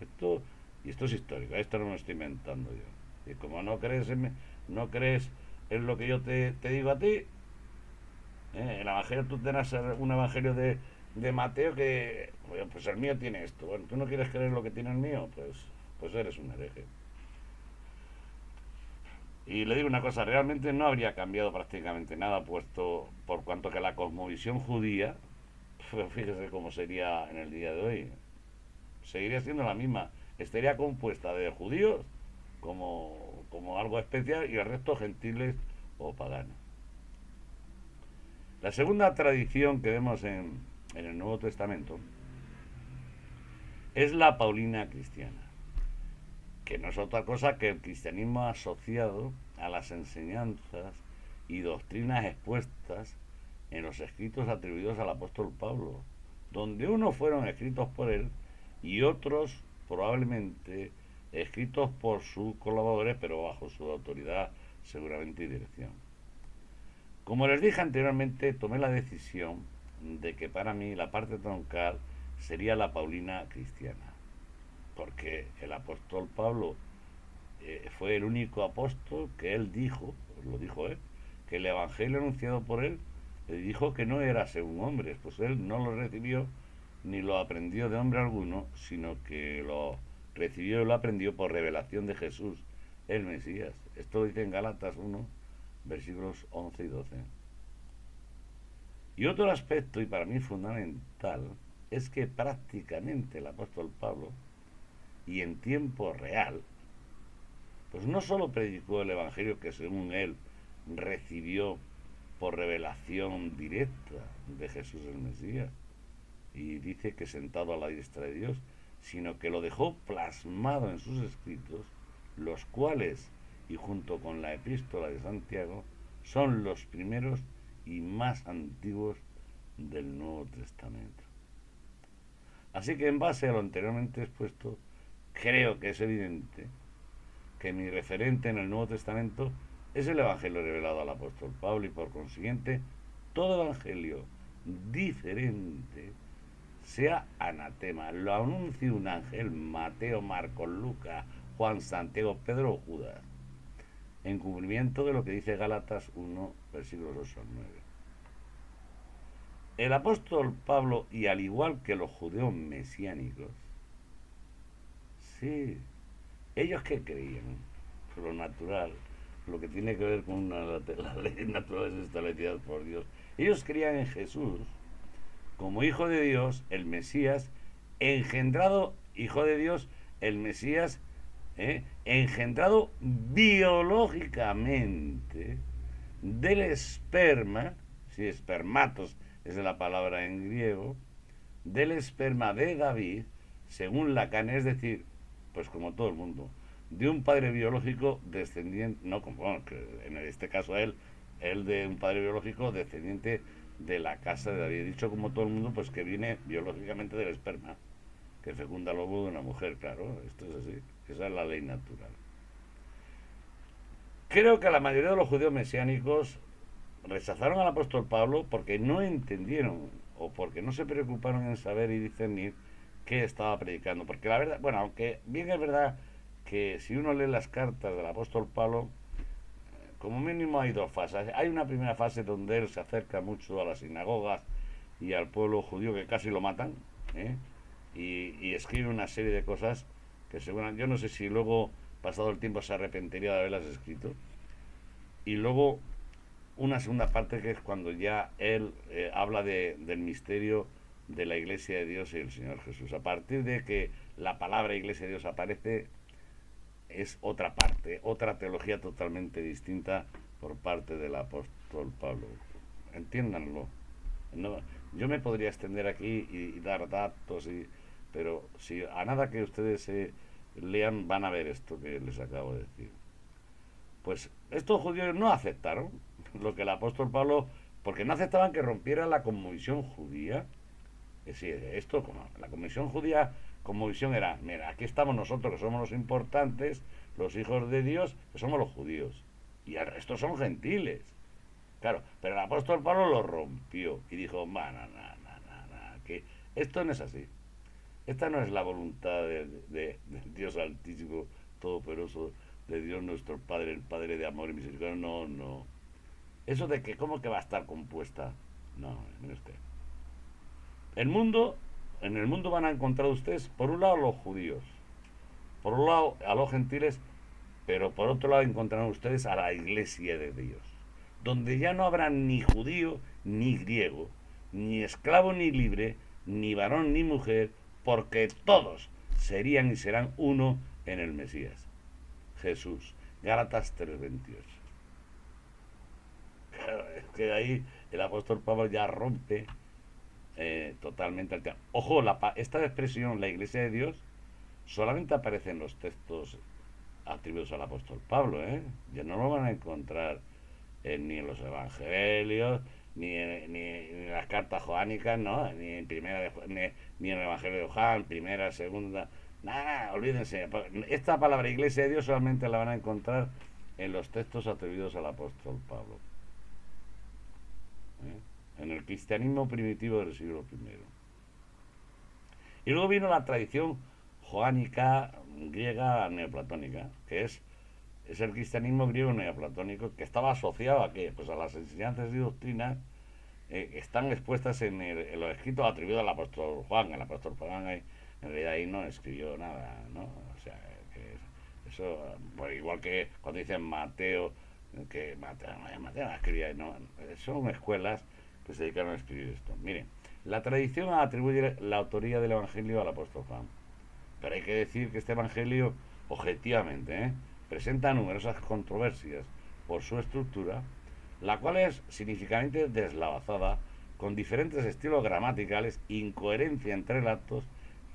Esto, y esto es histórico, esto no me lo estoy inventando yo. Y como no crees en lo que yo te digo a ti, el evangelio, tú tienes un evangelio de Mateo que, pues el mío tiene esto. Bueno, tú no quieres creer lo que tiene el mío, pues eres un hereje. Y le digo una cosa, realmente no habría cambiado prácticamente nada, puesto por cuanto que la cosmovisión judía, fíjese cómo sería en el día de hoy, seguiría siendo la misma. Estaría compuesta de judíos como algo especial y el resto gentiles o paganos. La segunda tradición que vemos en el Nuevo Testamento es la paulina cristiana, que no es otra cosa que el cristianismo asociado a las enseñanzas y doctrinas expuestas en los escritos atribuidos al apóstol Pablo, donde unos fueron escritos por él y otros probablemente escritos por sus colaboradores, pero bajo su autoridad seguramente y dirección. Como les dije anteriormente, tomé la decisión de que para mí la parte troncal sería la paulina cristiana, porque el apóstol Pablo fue el único apóstol que él dijo, lo dijo él, que el evangelio anunciado por él le dijo que no era según hombres, pues él no lo recibió ni lo aprendió de hombre alguno, sino que lo recibió y lo aprendió por revelación de Jesús, el Mesías. Esto lo dice en Gálatas 1, versículos 11 y 12. Y otro aspecto, y para mí fundamental, es que prácticamente el apóstol Pablo, y en tiempo real, pues no solo predicó el Evangelio que según él recibió por revelación directa de Jesús el Mesías, y dice que sentado a la diestra de Dios, sino que lo dejó plasmado en sus escritos, los cuales, y junto con la epístola de Santiago, son los primeros y más antiguos del Nuevo Testamento. Así que en base a lo anteriormente expuesto, creo que es evidente que mi referente en el Nuevo Testamento es el Evangelio revelado al apóstol Pablo y por consiguiente todo evangelio diferente sea anatema. Lo anuncie un ángel, Mateo, Marcos, Lucas, Juan, Santiago, Pedro o Judas, en cumplimiento de lo que dice Gálatas 1, versículos 8 al 9. el apóstol Pablo, y al igual que los judíos mesiánicos, sí, ellos que creían, por lo natural, lo que tiene que ver con las leyes naturales establecidas por Dios, ellos creían en Jesús como hijo de Dios, el Mesías, engendrado, hijo de Dios, el Mesías, engendrado biológicamente del esperma, si espermatos es la palabra en griego, del esperma de David, según Lacan, es decir, pues como todo el mundo, de un padre biológico descendiente, no como, bueno, que en este caso él de un padre biológico descendiente de la casa de David. Dicho como todo el mundo, pues que viene biológicamente del esperma, que fecunda el óvulo de una mujer, claro, esto es así, esa es la ley natural. Creo que la mayoría de los judíos mesiánicos rechazaron al apóstol Pablo porque no entendieron o porque no se preocuparon en saber y discernir qué estaba predicando. Porque la verdad, bueno, aunque bien es verdad que si uno lee las cartas del apóstol Pablo, como mínimo hay dos fases. Hay una primera fase donde él se acerca mucho a las sinagogas y al pueblo judío que casi lo matan, ¿eh? y escribe una serie de cosas que seguramente, yo no sé si luego, pasado el tiempo, se arrepentiría de haberlas escrito. Y luego una segunda parte que es cuando ya él habla del misterio de la Iglesia de Dios y el Señor Jesús. A partir de que la palabra Iglesia de Dios aparece, es otra parte, otra teología totalmente distinta por parte del apóstol Pablo. Entiéndanlo. No, yo me podría extender aquí y dar datos, pero si a nada que ustedes lean van a ver esto que les acabo de decir. Pues estos judíos no aceptaron lo que el apóstol Pablo, porque no aceptaban que rompiera la conmovisión judía. Es decir, esto, como la conmovisión judía, conmovisión era, mira, aquí estamos nosotros que somos los importantes, los hijos de Dios, que somos los judíos. Y el resto son gentiles. Claro, pero el apóstol Pablo lo rompió y dijo, que esto no es así. Esta no es la voluntad de Dios Altísimo, Todopoderoso, de Dios nuestro Padre, el Padre de amor y misericordia. No, no. Eso de que, ¿cómo que va a estar compuesta? No, mire usted. El mundo, en el mundo van a encontrar ustedes, por un lado, los judíos, por un lado, a los gentiles, pero por otro lado encontrarán ustedes a la iglesia de Dios, donde ya no habrá ni judío ni griego, ni esclavo ni libre, ni varón ni mujer, porque todos serían y serán uno en el Mesías, Jesús. Gálatas 3:28. Claro, es que ahí el apóstol Pablo ya rompe totalmente el tema. Ojo, esta expresión, la iglesia de Dios, solamente aparece en los textos atribuidos al apóstol Pablo, ¿eh? Ya no lo van a encontrar ni en los evangelios, ni en las cartas joánicas, ¿no? Ni en ni en el evangelio de Juan, primera, segunda. Nada, olvídense. Esta palabra iglesia de Dios solamente la van a encontrar en los textos atribuidos al apóstol Pablo, en el cristianismo primitivo del siglo I. Y luego vino la tradición joánica griega neoplatónica, que es el cristianismo griego neoplatónico, que estaba asociado a qué? Pues a las enseñanzas y doctrinas que están expuestas en los escritos atribuidos al apóstol Juan. El apóstol Juan en realidad ahí no escribió nada, ¿no? O sea, que eso, pues igual que cuando dicen Mateo, que Mateo no escribía, no, son escuelas que se dedicaron a escribir esto. Miren, la tradición atribuye la autoría del Evangelio al apóstol Juan. Pero hay que decir que este Evangelio, objetivamente, presenta numerosas controversias por su estructura, la cual es significativamente deslavazada, con diferentes estilos gramaticales, incoherencia entre relatos,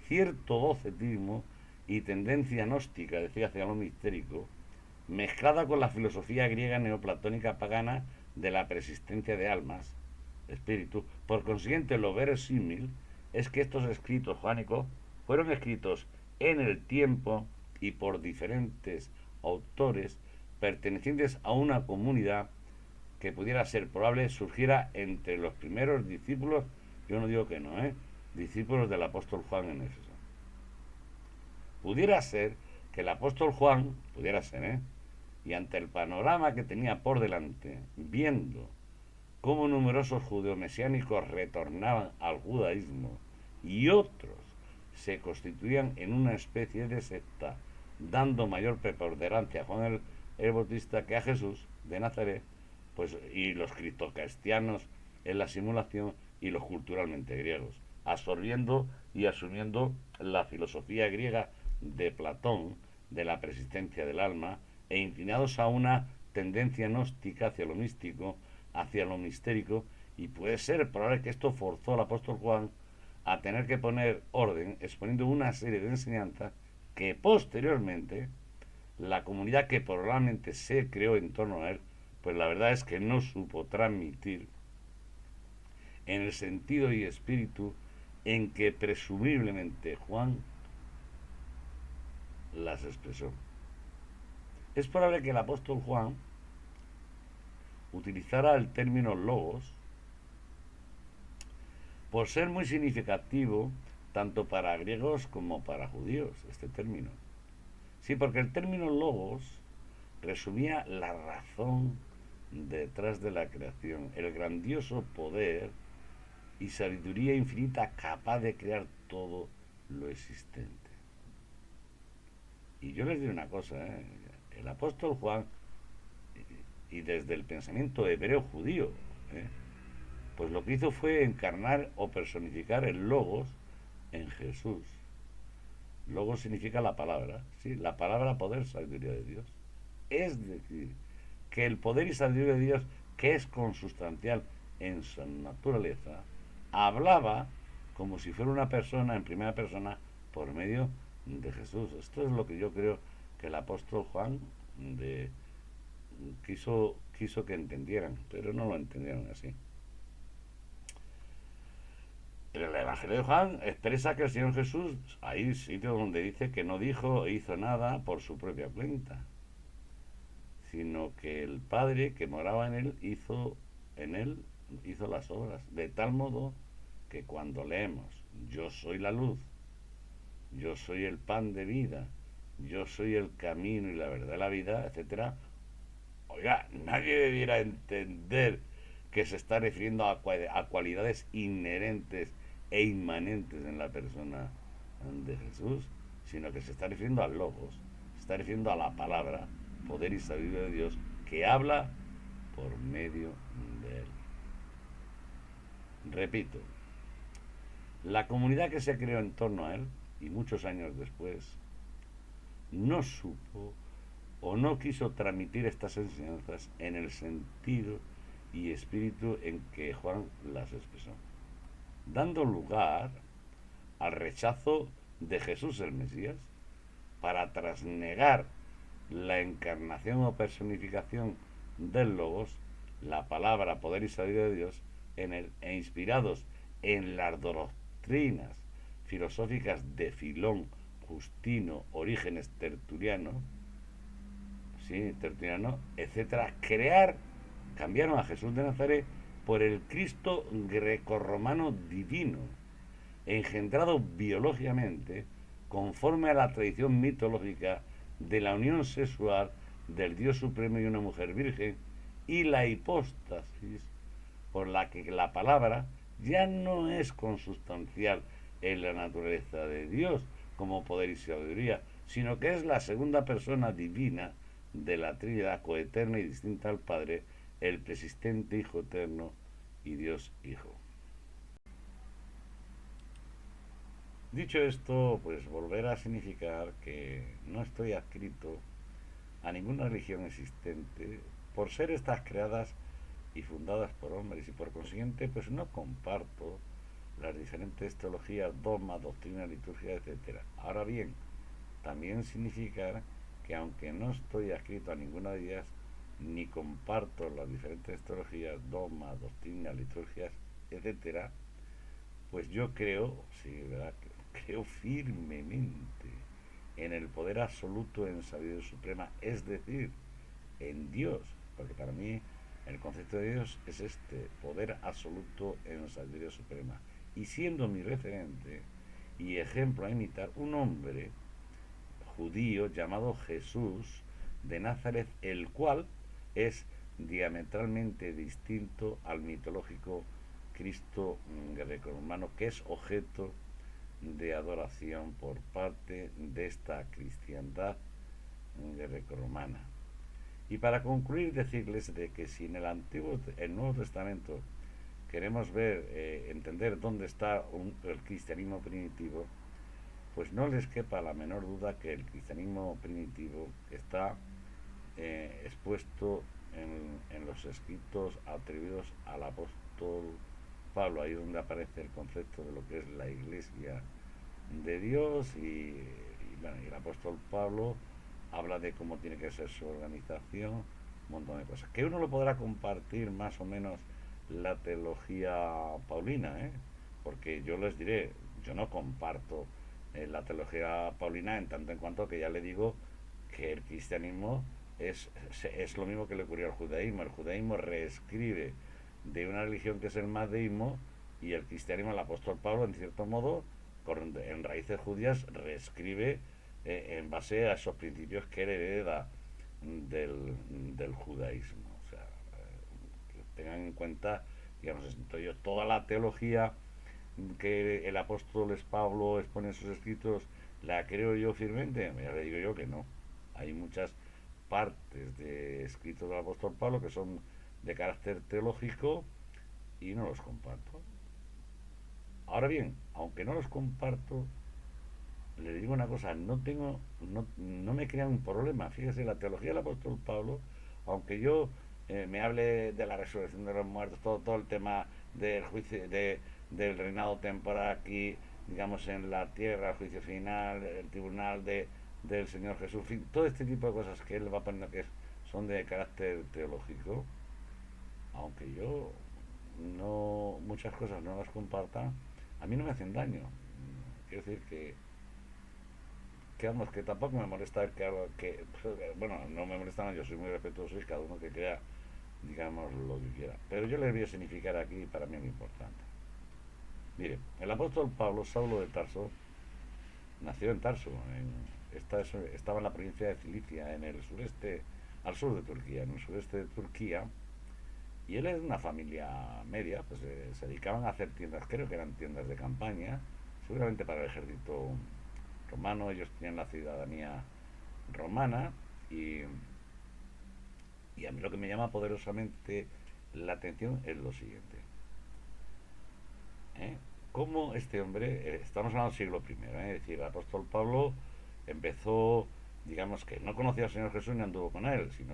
cierto docetismo y tendencia gnóstica, decía, hacia lo mistérico, mezclada con la filosofía griega neoplatónica pagana de la persistencia de almas, espíritu. Por consiguiente, lo verosímil es que estos escritos joánicos fueron escritos en el tiempo y por diferentes autores pertenecientes a una comunidad que pudiera ser probable surgiera entre los primeros discípulos, yo no digo que no, discípulos del apóstol Juan en Éfeso. Pudiera ser que el apóstol Juan, pudiera ser, y ante el panorama que tenía por delante, viendo cómo numerosos judeomesiánicos retornaban al judaísmo y otros se constituían en una especie de secta, dando mayor preponderancia a Juan el Bautista que a Jesús de Nazaret, pues, y los cristianos en la simulación y los culturalmente griegos, absorbiendo y asumiendo la filosofía griega de Platón, de la persistencia del alma, e inclinados a una tendencia gnóstica hacia lo místico, hacia lo mistérico, y puede ser probable que esto forzó al apóstol Juan a tener que poner orden, exponiendo una serie de enseñanzas que posteriormente la comunidad que probablemente se creó en torno a él, pues la verdad es que no supo transmitir en el sentido y espíritu en que presumiblemente Juan las expresó. Es probable que el apóstol Juan utilizara el término logos por ser muy significativo tanto para griegos como para judíos, este término. Sí, porque el término logos resumía la razón detrás de la creación, el grandioso poder y sabiduría infinita capaz de crear todo lo existente. Y yo les digo una cosa, el apóstol Juan, y desde el pensamiento hebreo judío, ¿eh? Pues lo que hizo fue encarnar o personificar el logos en Jesús. Logos significa la palabra, ¿sí? La palabra, poder, sabiduría de Dios. Es decir, que el poder y sabiduría de Dios, que es consustancial en su naturaleza, hablaba como si fuera una persona en primera persona por medio de Jesús. Esto es lo que yo creo que el apóstol Juan de, quiso que entendieran, pero no lo entendieron así. Pero el Evangelio de Juan expresa que el Señor Jesús, hay sitios donde dice que no dijo e hizo nada por su propia cuenta, sino que el Padre que moraba en él hizo las obras, de tal modo que cuando leemos yo soy la luz, yo soy el pan de vida, yo soy el camino y la verdad de la vida, etcétera, oiga, nadie debiera entender que se está refiriendo a cualidades inherentes e inmanentes en la persona de Jesús, sino que se está refiriendo al logos, se está refiriendo a la palabra, poder y sabiduría de Dios, que habla por medio de él. Repito, la comunidad que se creó en torno a él, y muchos años después, no supo o no quiso transmitir estas enseñanzas en el sentido y espíritu en que Juan las expresó, dando lugar al rechazo de Jesús el Mesías para trasnegar la encarnación o personificación del Logos, la palabra, poder y sabiduría de Dios en él, e inspirados en las doctrinas filosóficas de Filón, Justino, Orígenes, Tertuliano, sí, Tertuliano, etcétera, cambiaron a Jesús de Nazaret por el Cristo grecorromano divino, engendrado biológicamente conforme a la tradición mitológica de la unión sexual del Dios Supremo y una mujer virgen, y la hipóstasis por la que la palabra ya no es consustancial en la naturaleza de Dios como poder y sabiduría, sino que es la segunda persona divina de la Trinidad coeterna y distinta al Padre, el persistente Hijo eterno y Dios Hijo. Dicho esto, pues volverá a significar que no estoy adscrito a ninguna religión existente por ser estas creadas y fundadas por hombres, y por consiguiente pues no comparto las diferentes teologías, dogmas, doctrinas, liturgia, etcétera. Ahora bien, también significa que aunque no estoy adscrito a ninguna de ellas, ni comparto las diferentes teologías, dogmas, doctrinas, liturgias, etcétera, pues yo creo, sí, ¿verdad? Creo firmemente en el poder absoluto en sabiduría suprema, es decir, en Dios, porque para mí el concepto de Dios es este, poder absoluto en sabiduría suprema. Y siendo mi referente y ejemplo a imitar, un hombre judío llamado Jesús de Nazaret, el cual es diametralmente distinto al mitológico Cristo grecorromano, que es objeto de adoración por parte de esta cristiandad grecorromana. Y para concluir, decirles de que si en el Nuevo Testamento queremos ver, entender dónde está el cristianismo primitivo, pues no les quepa la menor duda que el cristianismo primitivo está expuesto en los escritos atribuidos al apóstol Pablo, ahí donde aparece el concepto de lo que es la iglesia de Dios bueno, y el apóstol Pablo habla de cómo tiene que ser su organización, un montón de cosas. Que uno lo podrá compartir más o menos la teología paulina, ¿eh? Porque yo les diré, yo no comparto la teología paulina en tanto en cuanto que ya le digo que el cristianismo es lo mismo que le ocurrió al judaísmo. El judaísmo reescribe de una religión que es el mazdeísmo y el cristianismo, el apóstol Pablo, en cierto modo, en raíces judías, reescribe en base a esos principios que él hereda del judaísmo. O sea, que tengan en cuenta, digamos, entonces, toda la teología que el apóstol Pablo expone en sus escritos, ¿la creo yo firmemente? Ya le digo yo que no. Hay muchas partes de escritos del apóstol Pablo que son de carácter teológico y no los comparto. Ahora bien, aunque no los comparto, le digo una cosa, no me crea un problema. Fíjese, la teología del apóstol Pablo, aunque yo me hable de la resurrección de los muertos, todo el tema del juicio, del reinado temporal aquí, digamos, en la tierra, el juicio final, el tribunal del Señor Jesús, en fin, todo este tipo de cosas que él va poniendo que son de carácter teológico, aunque yo muchas cosas no las comparta, a mí no me hacen daño. Quiero decir que vamos, que tampoco me molesta bueno, no me molesta, yo soy muy respetuoso y cada uno que crea, digamos, lo que quiera. Pero yo les voy a significar aquí, para mí, lo importante. Mire, el apóstol Pablo, Saulo de Tarso, nació en Tarso, estaba en la provincia de Cilicia, en el sureste, al sur de Turquía, en el sureste de Turquía, y él es de una familia media, pues se dedicaban a hacer tiendas, creo que eran tiendas de campaña, seguramente para el ejército romano, ellos tenían la ciudadanía romana y a mí lo que me llama poderosamente la atención es lo siguiente. ¿Eh? Cómo este hombre, estamos hablando del siglo I, es decir, el apóstol Pablo empezó, digamos que no conocía al Señor Jesús ni anduvo con él, sino,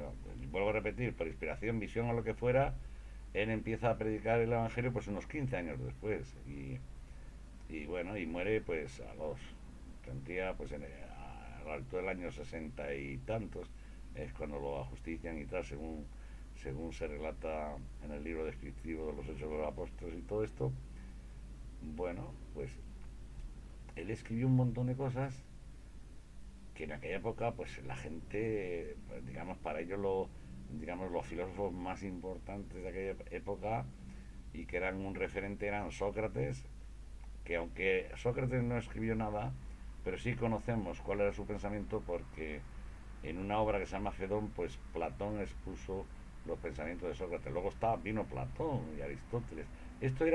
vuelvo a repetir, por inspiración, visión o lo que fuera, él empieza a predicar el Evangelio pues unos 15 años después y bueno, y muere pues tendría pues a la altura del año 60 y tantos, es cuando lo ajustician y tal, según se relata en el libro descriptivo de los Hechos de los Apóstoles y todo esto. Bueno, pues él escribió un montón de cosas que en aquella época pues la gente, pues, digamos, para ellos digamos, los filósofos más importantes de aquella época y que eran un referente eran Sócrates, que aunque Sócrates no escribió nada, pero sí conocemos cuál era su pensamiento porque en una obra que se llama Fedón, pues Platón expuso los pensamientos de Sócrates. Luego vino Platón y Aristóteles. Esto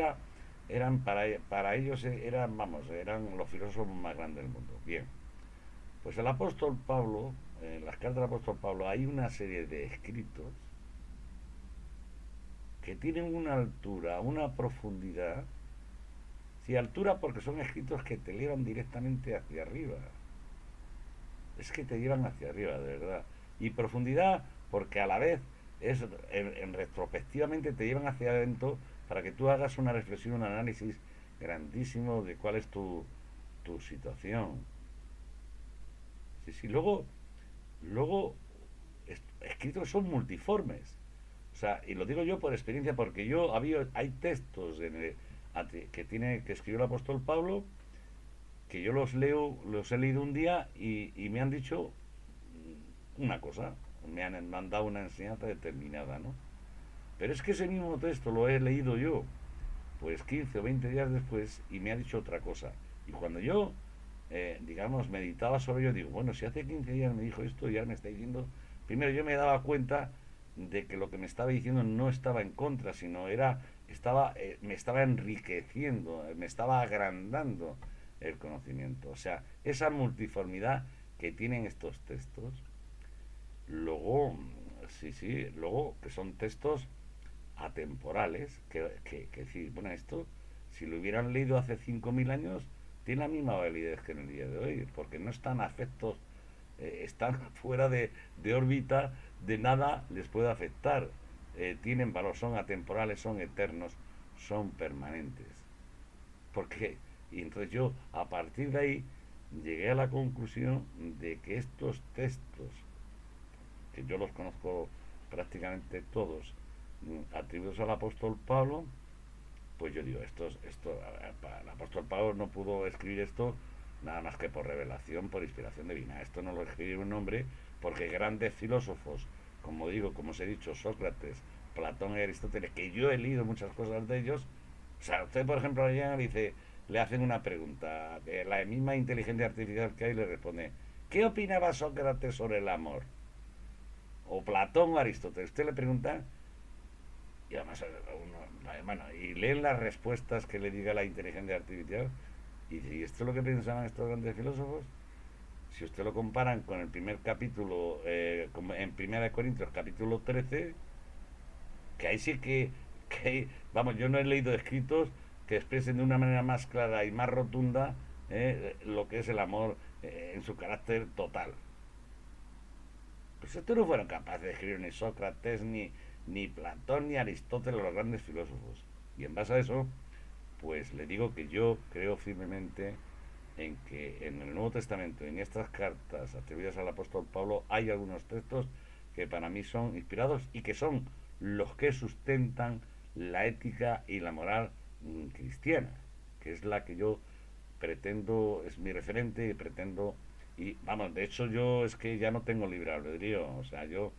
eran para ellos eran los filósofos más grandes del mundo. Bien, pues el apóstol Pablo, en las cartas del apóstol Pablo hay una serie de escritos que tienen una altura, una profundidad. Sí, altura porque son escritos que te llevan directamente hacia arriba. Es que te llevan hacia arriba, de verdad. Y profundidad porque a la vez retrospectivamente te llevan hacia adentro para que tú hagas una reflexión, un análisis grandísimo de cuál es tu situación. Sí, sí, luego escritos son multiformes. O sea, y lo digo yo por experiencia porque hay textos que escribió el apóstol Pablo que yo los he leído un día y me han dicho una cosa, me han mandado una enseñanza determinada, ¿no? Pero es que ese mismo texto lo he leído yo, pues 15 o 20 días después, y me ha dicho otra cosa. Y cuando yo, digamos, meditaba sobre ello, digo, bueno, si hace 15 días me dijo esto, ya me está diciendo. Primero, yo me daba cuenta de que lo que me estaba diciendo no estaba en contra, sino me estaba enriqueciendo, me estaba agrandando el conocimiento. O sea, esa multiformidad que tienen estos textos, luego, sí, sí, luego que son textos atemporales, que decir, bueno, esto, si lo hubieran leído hace 5.000 años, tiene la misma validez que en el día de hoy, porque no están afectos, están fuera de órbita, de nada les puede afectar. Tienen valor, son atemporales, son eternos, son permanentes. Porque, y entonces yo, a partir de ahí, llegué a la conclusión de que estos textos, que yo los conozco prácticamente todos, atribuidos al apóstol Pablo, pues yo digo, el apóstol Pablo no pudo escribir esto nada más que por revelación, por inspiración divina. Esto no lo escribió un hombre porque grandes filósofos, como digo, como os he dicho, Sócrates, Platón y Aristóteles, que yo he leído muchas cosas de ellos, o sea, usted, por ejemplo, le hacen una pregunta, de la misma inteligencia artificial que hay le responde, ¿qué opinaba Sócrates sobre el amor? O Platón o Aristóteles. Usted le pregunta y además bueno, y leen las respuestas que le diga la inteligencia artificial y dice, ¿y esto es lo que pensaban estos grandes filósofos? Si usted lo comparan con el primer capítulo, en Primera de Corintios, capítulo 13, que ahí sí vamos, yo no he leído escritos que expresen de una manera más clara y más rotunda lo que es el amor en su carácter total. Pues esto no fueron capaces de escribir ni Sócrates, ni Platón, ni Aristóteles, los grandes filósofos. Y en base a eso, pues le digo que yo creo firmemente en que en el Nuevo Testamento, en estas cartas atribuidas al apóstol Pablo, hay algunos textos que para mí son inspirados y que son los que sustentan la ética y la moral cristiana, que es la que yo pretendo, es mi referente y pretendo, y vamos, de hecho yo es que ya no tengo libre albedrío, o sea, yo,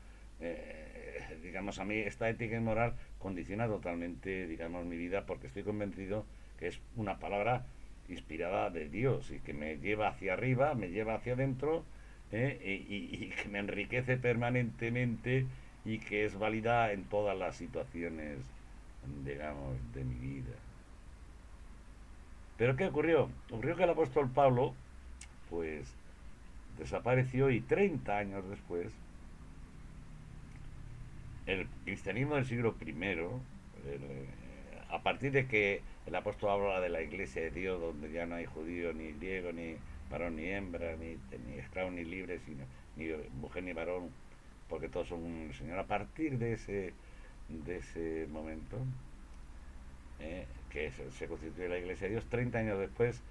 digamos, a mí esta ética y moral condiciona totalmente, digamos, mi vida porque estoy convencido que es una palabra inspirada de Dios y que me lleva hacia arriba, me lleva hacia adentro y que me enriquece permanentemente y que es válida en todas las situaciones, digamos, de mi vida. Pero ¿qué ocurrió? Ocurrió que el apóstol Pablo, pues, desapareció y 30 años después, el cristianismo del siglo I, a partir de que el apóstol habla de la iglesia de Dios, donde ya no hay judío, ni griego, ni varón, ni hembra, ni esclavo, ni libre, ni mujer, ni varón, porque todos son un Señor. A partir de ese momento, que se constituye la iglesia de Dios, 30 años después,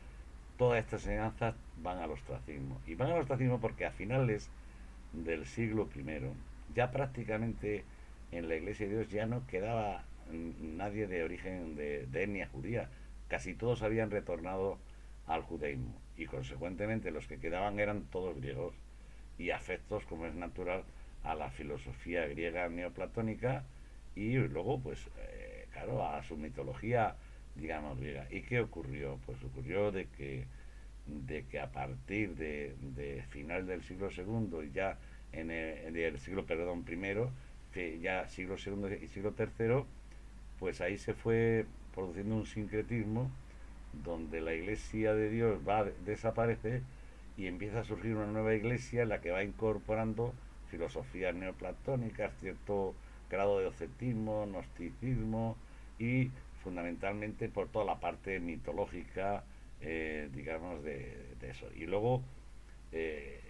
todas estas enseñanzas van al ostracismo. Y van al ostracismo porque a finales del siglo I, ya prácticamente en la Iglesia de Dios ya no quedaba nadie de origen de etnia judía. Casi todos habían retornado al judaísmo y consecuentemente los que quedaban eran todos griegos y afectos, como es natural, a la filosofía griega neoplatónica y luego, pues, claro, a su mitología, digamos, griega. ¿Y qué ocurrió? Pues ocurrió de que a partir de final del siglo segundo y ya del siglo, perdón, primero, que ya siglo segundo y siglo tercero, pues ahí se fue produciendo un sincretismo donde la iglesia de Dios desaparece y empieza a surgir una nueva iglesia en la que va incorporando filosofías neoplatónicas, cierto grado de docetismo, gnosticismo y fundamentalmente por toda la parte mitológica, digamos, de eso. Y luego,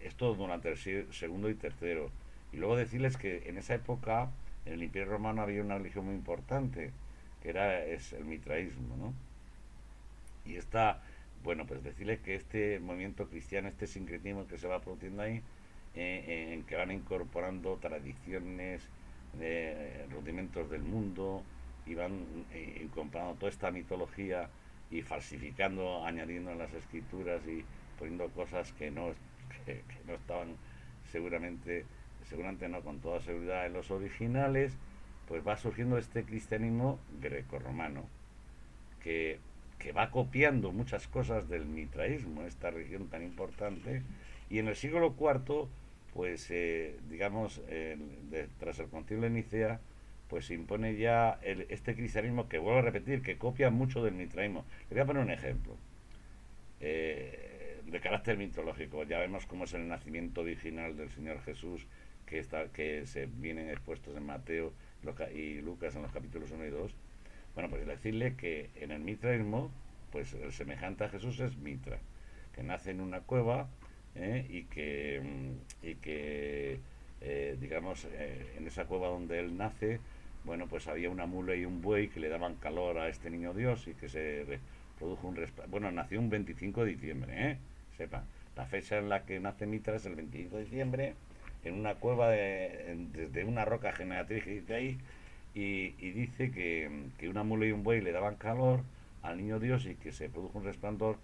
esto durante el segundo y tercero. Y luego decirles que en esa época, en el Imperio Romano había una religión muy importante, que es el mitraísmo, ¿no? Y esta, bueno, pues decirles que este movimiento cristiano, este sincretismo que se va produciendo ahí, en que van incorporando tradiciones, rudimentos del mundo, y van incorporando toda esta mitología y falsificando, añadiendo en las escrituras y poniendo cosas que no estaban seguramente, seguramente no con toda seguridad en los originales, pues va surgiendo este cristianismo grecorromano que, que va copiando muchas cosas del mitraísmo, esta religión tan importante, y en el siglo IV pues digamos, tras el concilio de Nicea, pues se impone ya este cristianismo que, vuelvo a repetir, que copia mucho del mitraísmo. Le voy a poner un ejemplo de carácter mitológico. Ya vemos cómo es el nacimiento original del Señor Jesús, que se vienen expuestos en Mateo y Lucas en los capítulos 1 y 2. Bueno, pues decirle que en el mitraísmo, pues el semejante a Jesús es Mitra, que nace en una cueva y que digamos, en esa cueva donde él nace, bueno, pues había una mula y un buey que le daban calor a este niño Dios y que se produjo bueno, nació un 25 de diciembre, sepa. La fecha en la que nace Mitra es el 25 de diciembre, en una cueva desde una roca generatriz que dice ahí, y dice que una mula y un buey le daban calor al niño Dios y que se produjo un resplandor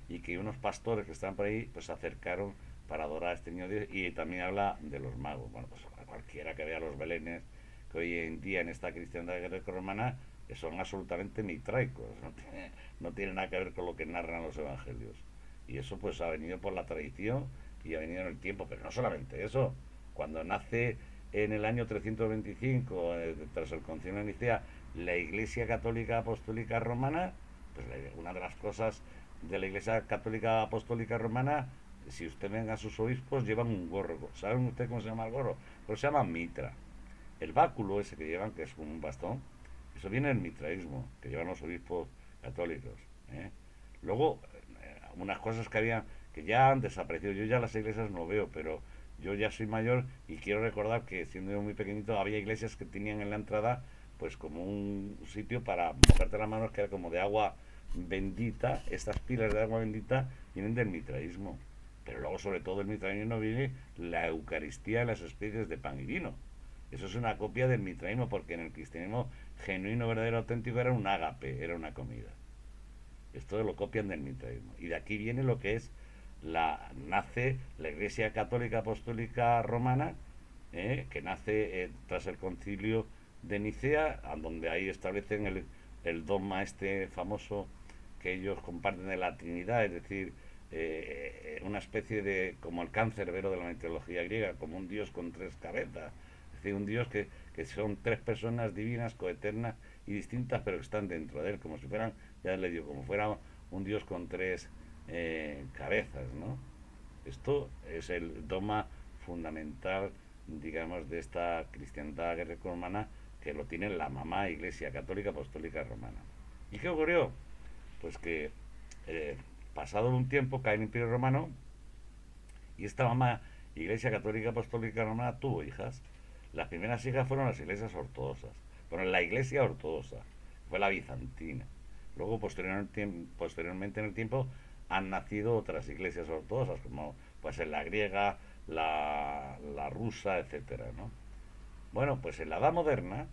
y que unos pastores que estaban por ahí pues se acercaron para adorar a este niño Dios. Y también habla de los magos. Bueno, pues cualquiera que vea los belenes que hoy en día en esta cristiandad greco-romana son absolutamente mitraicos, no tiene nada que ver con lo que narran los evangelios. Y eso pues ha venido por la tradición y ha venido en el tiempo, pero no solamente eso. Cuando nace en el año 325, tras el concilio de Nicea, la Iglesia Católica Apostólica Romana, pues una de las cosas de la Iglesia Católica Apostólica Romana, si usted ven a sus obispos, llevan un gorro. ¿Saben usted cómo se llama el gorro? Pues se llama mitra. El báculo ese que llevan, que es un bastón, eso viene del mitraísmo, que llevan los obispos católicos. ¿eh? Luego, unas cosas que había que ya han desaparecido. Yo ya las iglesias no veo, pero yo ya soy mayor y quiero recordar que siendo yo muy pequeñito había iglesias que tenían en la entrada pues como un sitio para mojarte las manos que era como de agua bendita. Estas pilas de agua bendita vienen del mitraísmo, pero luego sobre todo el mitraísmo viene la Eucaristía y las especies de pan y vino. Eso es una copia del mitraísmo, porque en el cristianismo genuino, verdadero, auténtico era un ágape, era una comida. Esto lo copian del mitraísmo. Y de aquí viene lo que es nace la Iglesia Católica Apostólica Romana, que nace tras el concilio de Nicea, donde ahí establecen el dogma este famoso que ellos comparten de la Trinidad, es decir, una especie de, como el cancerbero de la mitología griega, como un dios con tres cabezas, es decir, un dios que son tres personas divinas, coeternas y distintas, pero que están dentro de él, como si fueran, ya le digo, como fuera un dios con tres cabezas, ¿no? Esto es el dogma fundamental, digamos, de esta cristiandad greco-romana, que lo tiene la mamá Iglesia Católica Apostólica Romana. ¿Y qué ocurrió? Pues que eh, pasado un tiempo cae el Imperio Romano y esta mamá Iglesia Católica Apostólica Romana tuvo hijas. Las primeras hijas fueron las iglesias ortodoxas. Bueno, la iglesia ortodoxa fue la bizantina. Luego, posteriormente en el tiempo, han nacido otras iglesias ortodoxas, como pues en la griega, la rusa, etcétera, ¿no? Bueno, pues en la Edad Moderna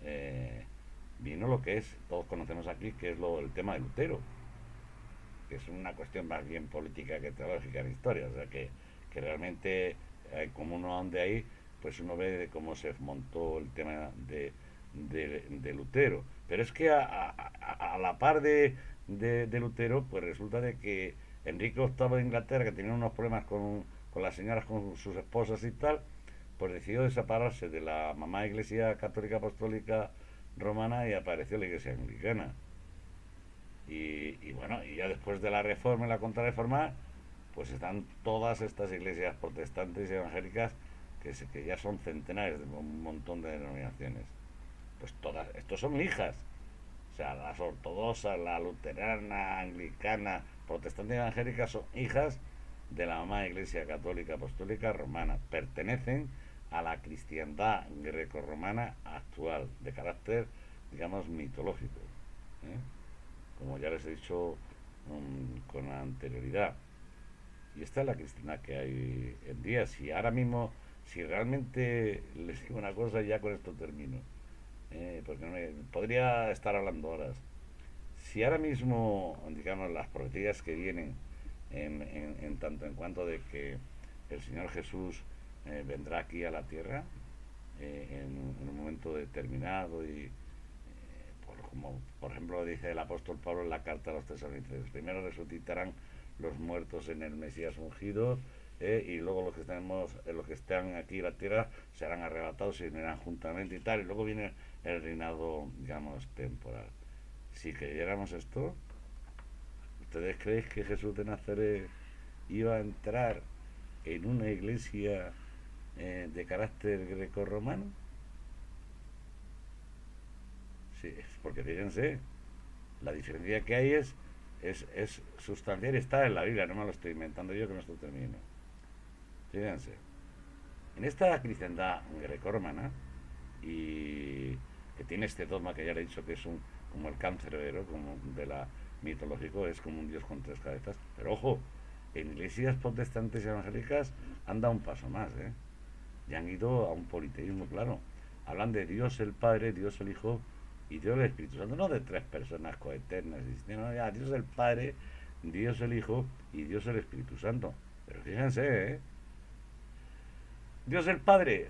eh, vino lo que es, todos conocemos aquí, que es el tema de Lutero, que es una cuestión más bien política que teológica en historia, o sea que realmente, como uno ande ahí, pues uno ve cómo se montó el tema de Lutero. Pero es que a la par de Lutero, pues resulta de que Enrique VIII de Inglaterra, que tenía unos problemas con las señoras, con sus esposas y tal, pues decidió separarse de la mamá Iglesia Católica Apostólica Romana y apareció la Iglesia Anglicana. Y bueno, y ya después de la reforma y la contrarreforma, pues están todas estas iglesias protestantes y evangélicas que ya son centenares de un montón de denominaciones. Pues todas, estos son hijas. O sea, las ortodoxas, la luterana, anglicana, protestante y evangélica son hijas de la mamá Iglesia Católica Apostólica Romana. Pertenecen a la cristiandad grecorromana actual, de carácter, digamos, mitológico. ¿eh? Como ya les he dicho con anterioridad. Y esta es la cristiandad que hay en día. Si ahora mismo, si realmente les digo una cosa, ya con esto termino, porque podría estar hablando horas. Si ahora mismo, digamos, las profecías que vienen en tanto en cuanto de que el Señor Jesús vendrá aquí a la tierra en un momento determinado y como por ejemplo dice el apóstol Pablo en la carta a los tesalonicenses, primero resucitarán los muertos en el Mesías ungido y luego los que están aquí en la tierra serán arrebatados y irán juntamente y tal, y luego viene el reinado, digamos, temporal. Si creyéramos esto, ¿ustedes creen que Jesús de Nazaret iba a entrar en una iglesia de carácter grecorromano? Sí, porque fíjense, la diferencia que hay es sustancial y está en la Biblia, no me lo estoy inventando yo, que no esto termino. Fíjense, en esta cristiandad grecorromana, y que tiene este dogma que ya le he dicho que es como el cancerbero, como de la mitológico, es como un dios con tres cabezas. Pero ojo, en iglesias protestantes y evangélicas han dado un paso más, ¿eh? Y han ido a un politeísmo, claro. Hablan de Dios el Padre, Dios el Hijo y Dios el Espíritu Santo, no de tres personas coeternas, sino ya Dios el Padre, Dios el Hijo y Dios el Espíritu Santo. Pero fíjense, ¿eh? Dios el Padre,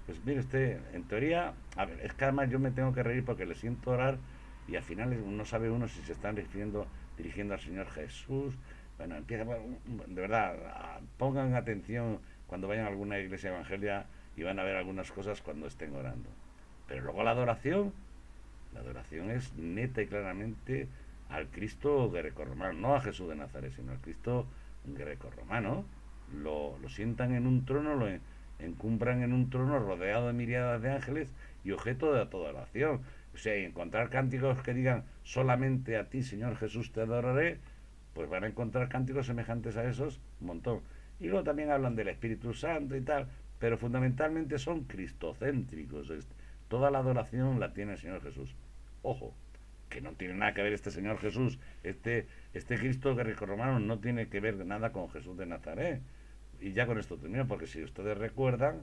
pues mire usted, en teoría, a ver, es que además yo me tengo que reír porque le siento orar y al final no sabe uno si se están dirigiendo al Señor Jesús. Bueno, empieza, bueno, de verdad, pongan atención cuando vayan a alguna iglesia evangelia y van a ver algunas cosas cuando estén orando. Pero luego la adoración es neta y claramente al Cristo grecorromano, no a Jesús de Nazaret, sino al Cristo grecorromano. Lo sientan en un trono, encumbran en un trono rodeado de miriadas de ángeles y objeto de toda oración. O sea, y encontrar cánticos que digan solamente a ti, Señor Jesús, te adoraré, pues van a encontrar cánticos semejantes a esos un montón. Y luego también hablan del Espíritu Santo y tal, pero fundamentalmente son cristocéntricos. Toda la adoración la tiene el Señor Jesús. Ojo, que no tiene nada que ver este Señor Jesús, este Cristo grecorromano no tiene que ver nada con Jesús de Nazaret. Y ya con esto termino, porque si ustedes recuerdan,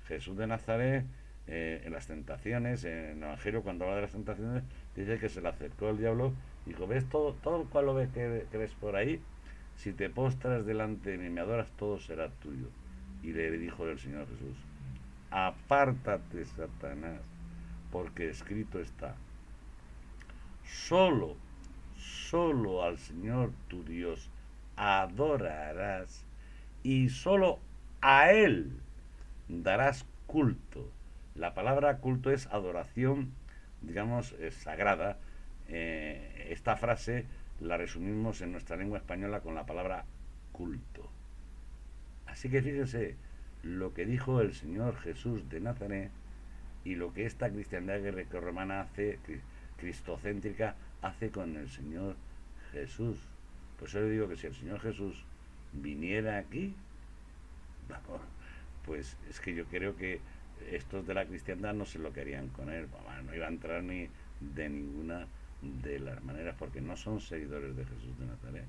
Jesús de Nazaret, en las tentaciones, en el Evangelio, cuando habla de las tentaciones, dice que se le acercó el diablo y dijo, ¿ves todo el cual lo ves que ves por ahí? Si te postras delante de mí y me adoras, todo será tuyo. Y le dijo el Señor Jesús, apártate, Satanás, porque escrito está, solo, solo al Señor tu Dios adorarás y solo a Él darás culto. La palabra culto es adoración, digamos, sagrada. Esta frase la resumimos en nuestra lengua española con la palabra culto. Así que fíjense lo que dijo el Señor Jesús de Nazaret y lo que esta cristiandad grecorromana hace, cristocéntrica, hace con el Señor Jesús. Por eso le digo que si el Señor Jesús viniera aquí, vamos, pues es que yo creo que estos de la cristiandad no sé lo que harían con él. Bueno, no iba a entrar ni de ninguna de las maneras porque no son seguidores de Jesús de Nazaret.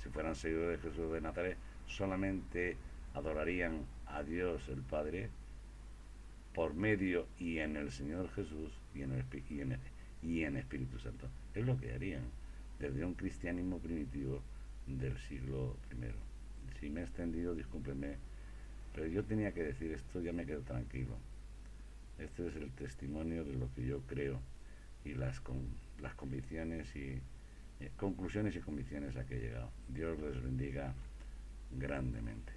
Si fueran seguidores de Jesús de Nazaret, solamente adorarían a Dios el Padre por medio y en el Señor Jesús y en Espíritu Santo. Es lo que harían desde un cristianismo primitivo del siglo I. Si me he extendido, discúlpenme, pero yo tenía que decir esto, ya me quedo tranquilo. Este es el testimonio de lo que yo creo y las convicciones y conclusiones y convicciones a que he llegado. Dios les bendiga grandemente.